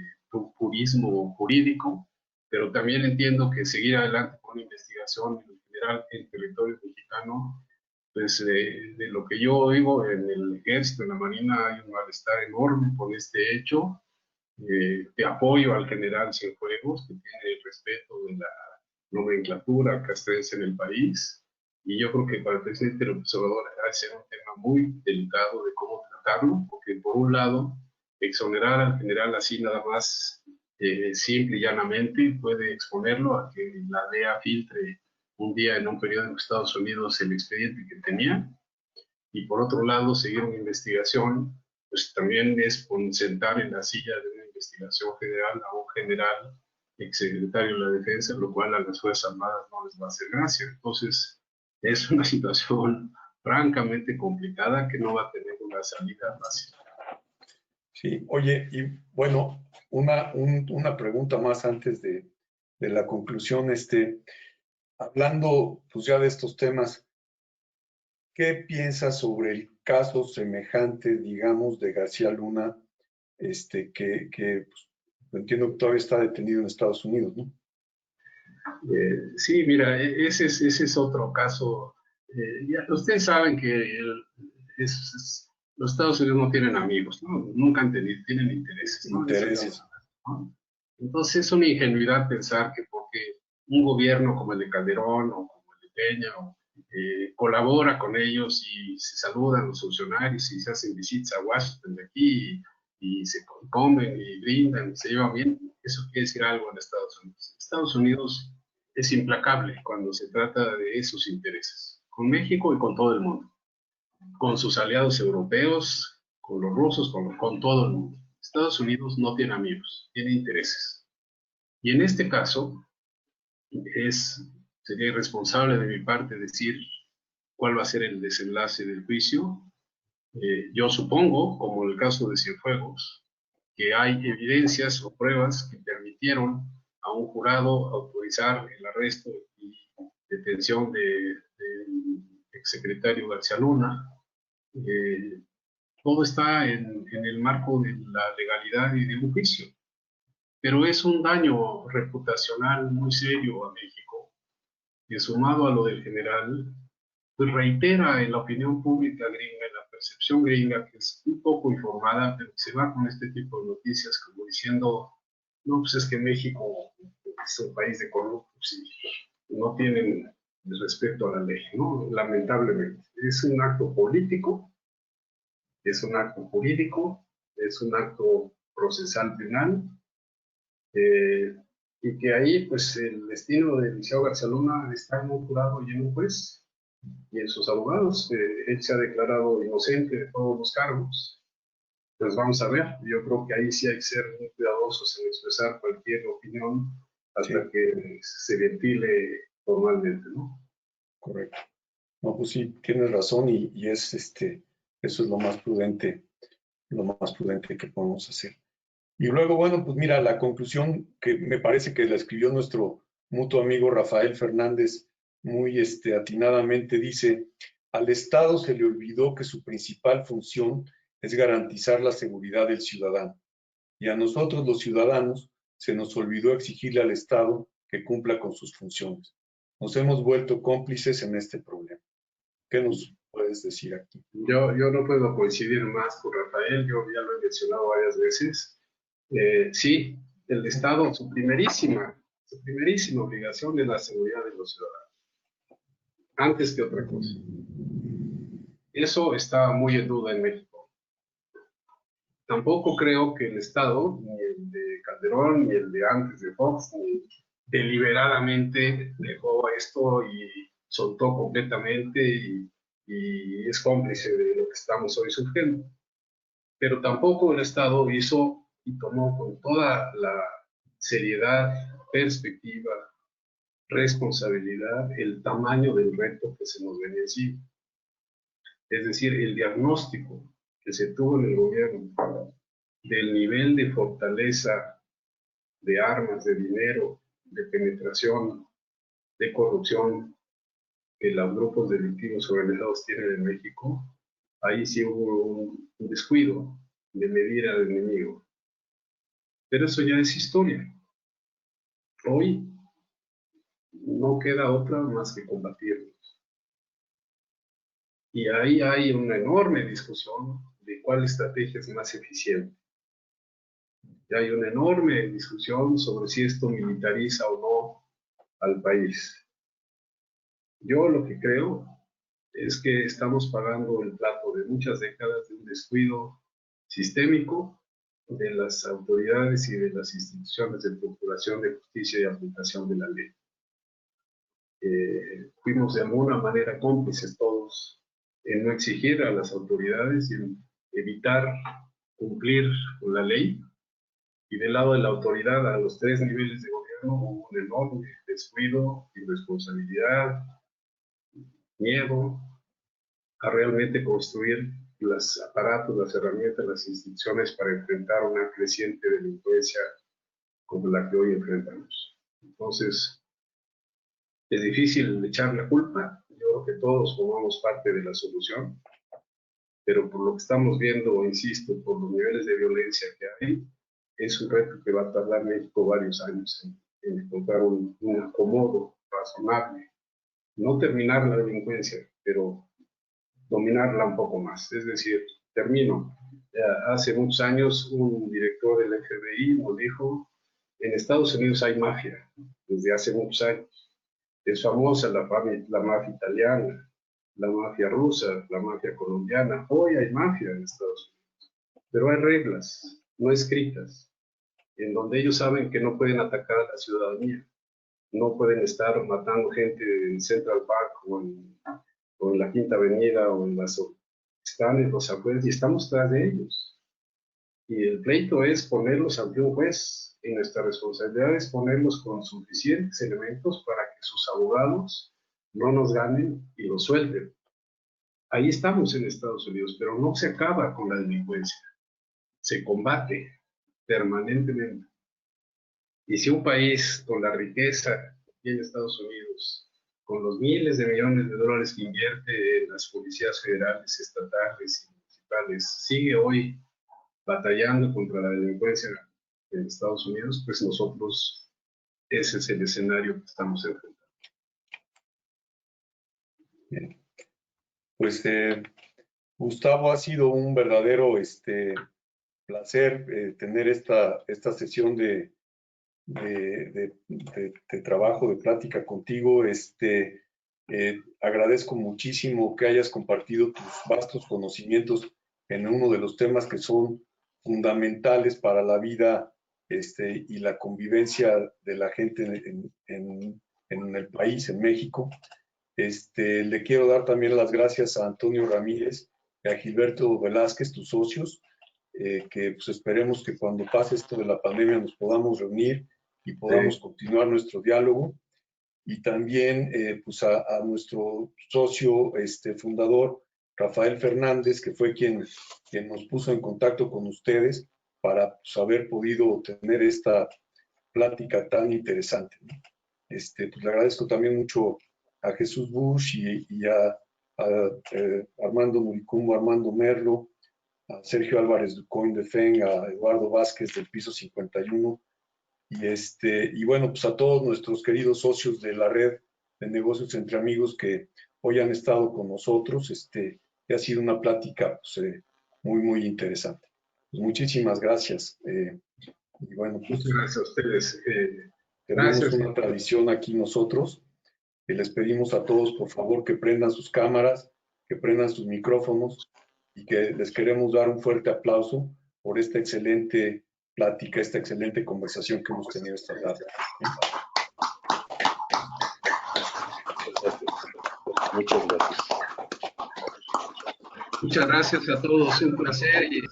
purismo jurídico. Pero también entiendo que seguir adelante con la investigación en general en territorio mexicano, pues de lo que yo oigo en el ejército, en la marina, hay un malestar enorme por este hecho. De apoyo al general Cienfuegos, que tiene el respeto de la nomenclatura castrense en el país. Y yo creo que para el presidente López Obrador va a ser un tema muy delicado de cómo tratarlo, porque por un lado, exonerar al general así nada más simple y llanamente puede exponerlo a que la DEA filtre un día en un periódico de Estados Unidos el expediente que tenía, y por otro lado, seguir una investigación, pues también es sentar en la silla de una investigación federal a un general exsecretario de la Defensa, lo cual a las Fuerzas Armadas no les va a hacer gracia. Entonces, es una situación francamente complicada que no va a tener una salida fácil. Sí, oye, y bueno, una pregunta más antes de la conclusión, hablando pues ya de estos temas, ¿qué piensas sobre el caso semejante, digamos, de García Luna, que pues, entiendo que todavía está detenido en Estados Unidos, ¿no? Sí, mira, ese es otro caso. Ustedes saben que los Estados Unidos no tienen amigos, ¿no? Nunca han tenido, tienen intereses, ¿no? Intereses. ¿No? Entonces es una ingenuidad pensar que porque un gobierno como el de Calderón o como el de Peña colabora con ellos y se saludan los funcionarios y se hacen visitas a Washington de aquí y se comen y brindan y se llevan bien, eso quiere decir algo en Estados Unidos. Estados Unidos es implacable cuando se trata de sus intereses, con México y con todo el mundo, con sus aliados europeos, con los rusos, con todo el mundo. Estados Unidos no tiene amigos, tiene intereses. Y en este caso, sería irresponsable de mi parte decir cuál va a ser el desenlace del juicio. Yo supongo, como en el caso de Cienfuegos, que hay evidencias o pruebas que permitieron a un jurado autorizar el arresto y detención del exsecretario García Luna. Todo está en el marco de la legalidad y de un juicio, pero es un daño reputacional muy serio a México, que sumado a lo del general, pues reitera en la opinión pública gringa, en la percepción gringa, que es un poco informada, pero se va con este tipo de noticias como diciendo, no, pues es que México es un país de corruptos y no tienen respeto a la ley, ¿no? Lamentablemente. Es un acto político, es un acto jurídico, es un acto procesal penal, y que ahí, pues, el destino de Liceo García Luna está en un jurado y en un juez y en sus abogados. Él se ha declarado inocente de todos los cargos. Pues vamos a ver, yo creo que ahí sí hay que ser muy cuidadosos en expresar cualquier opinión hasta Sí. que se ventile formalmente, ¿no? Correcto. No, pues sí, tienes razón y eso es lo más prudente que podemos hacer. Y luego, bueno, pues mira, la conclusión que me parece que la escribió nuestro mutuo amigo Rafael Fernández muy atinadamente, dice, al Estado se le olvidó que su principal función es garantizar la seguridad del ciudadano. Y a nosotros los ciudadanos se nos olvidó exigirle al Estado que cumpla con sus funciones. Nos hemos vuelto cómplices en este problema. ¿Qué nos puedes decir aquí? Yo no puedo coincidir más con Rafael, yo ya lo he mencionado varias veces. Sí, el Estado, su primerísima obligación es la seguridad de los ciudadanos, antes que otra cosa. Eso está muy en duda en México. Tampoco creo que el Estado, ni el de Calderón, ni el de antes de Fox, ni deliberadamente dejó esto y soltó completamente y es cómplice de lo que estamos hoy sufriendo. Pero tampoco el Estado hizo y tomó con toda la seriedad, perspectiva, responsabilidad, el tamaño del reto que se nos venía encima. Es decir, el diagnóstico que se tuvo en el gobierno del nivel de fortaleza de armas, de dinero, de penetración, de corrupción que los grupos delictivos organizados tienen en México, ahí sí hubo un descuido de medir al enemigo. Pero eso ya es historia. Hoy no queda otra más que combatirlos. Y ahí hay una enorme discusión de cuál estrategia es más eficiente. Y hay una enorme discusión sobre si esto militariza o no al país. Yo lo que creo es que estamos pagando el plato de muchas décadas de un descuido sistémico de las autoridades y de las instituciones de procuración de justicia y aplicación de la ley. Fuimos de alguna manera cómplices todos en no exigir a las autoridades y en evitar cumplir con la ley. Y del lado de la autoridad, a los 3 niveles de gobierno, hubo un enorme descuido, irresponsabilidad, miedo a realmente construir los aparatos, las herramientas, las instituciones para enfrentar una creciente delincuencia como la que hoy enfrentamos. Entonces, es difícil echar la culpa. Yo creo que todos formamos parte de la solución, pero por lo que estamos viendo, insisto, por los niveles de violencia que hay, es un reto que va a tardar México varios años en encontrar un acomodo razonable. No terminar la delincuencia, pero dominarla un poco más. Es decir, termino. Hace muchos años un director del FBI nos dijo, en Estados Unidos hay mafia, desde hace muchos años. Es famosa la mafia italiana, la mafia rusa, la mafia colombiana. Hoy hay mafia en Estados Unidos, pero hay reglas no escritas, en donde ellos saben que no pueden atacar a la ciudadanía, no pueden estar matando gente en Central Park o en la Quinta Avenida o en las... Están en los afueras y estamos tras de ellos. Y el pleito es ponerlos ante un juez y nuestra responsabilidad es ponerlos con suficientes elementos para que sus abogados no nos ganen y los suelten. Ahí estamos en Estados Unidos, pero no se acaba con la delincuencia, se combate permanentemente. Y si un país con la riqueza aquí en Estados Unidos, con los miles de millones de dólares que invierte en las policías federales, estatales y municipales, sigue hoy batallando contra la delincuencia en Estados Unidos, pues nosotros, ese es el escenario que estamos enfrentando. Bien. Pues Gustavo, ha sido un verdadero placer tener esta sesión de trabajo, de plática contigo. Agradezco muchísimo que hayas compartido tus vastos conocimientos en uno de los temas que son fundamentales para la vida y la convivencia de la gente en el país, en México. Le quiero dar también las gracias a Antonio Ramírez y a Gilberto Velázquez, tus socios, que pues esperemos que cuando pase esto de la pandemia nos podamos reunir y podamos continuar nuestro diálogo. Y también pues a nuestro socio fundador, Rafael Fernández, que fue quien nos puso en contacto con ustedes para pues, haber podido tener esta plática tan interesante, ¿no? Pues le agradezco también mucho a Jesús Bush y a Armando Muricumbo, Armando Merlo, a Sergio Álvarez Ducoin de FEN, a Eduardo Vázquez del Piso 51, y bueno, pues a todos nuestros queridos socios de la red de negocios entre amigos que hoy han estado con nosotros. Ha sido una plática pues, muy, muy interesante. Pues muchísimas gracias. Y bueno, pues, muchas gracias a ustedes. Tenemos Gracias. una tradición aquí nosotros, que les pedimos a todos, por favor, que prendan sus cámaras, que prendan sus micrófonos y que les queremos dar un fuerte aplauso por esta excelente plática, esta excelente conversación que hemos tenido esta tarde. Muchas gracias. Muchas gracias a todos, un placer y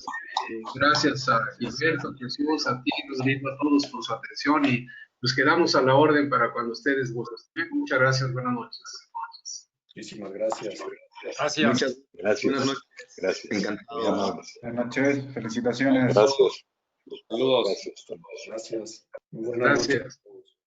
gracias a Gilberto, a Jesús, a ti, Rodrigo, a todos por su atención y nos quedamos a la orden para cuando ustedes gusten. Muchas gracias, buenas noches. Muchísimas gracias. Gracias. Muchas gracias. Buenas noches. Gracias. Encantado. Muy amables. Buenas noches, felicitaciones. Gracias. Saludos. Gracias. Gracias. Muy buenas noches a todos.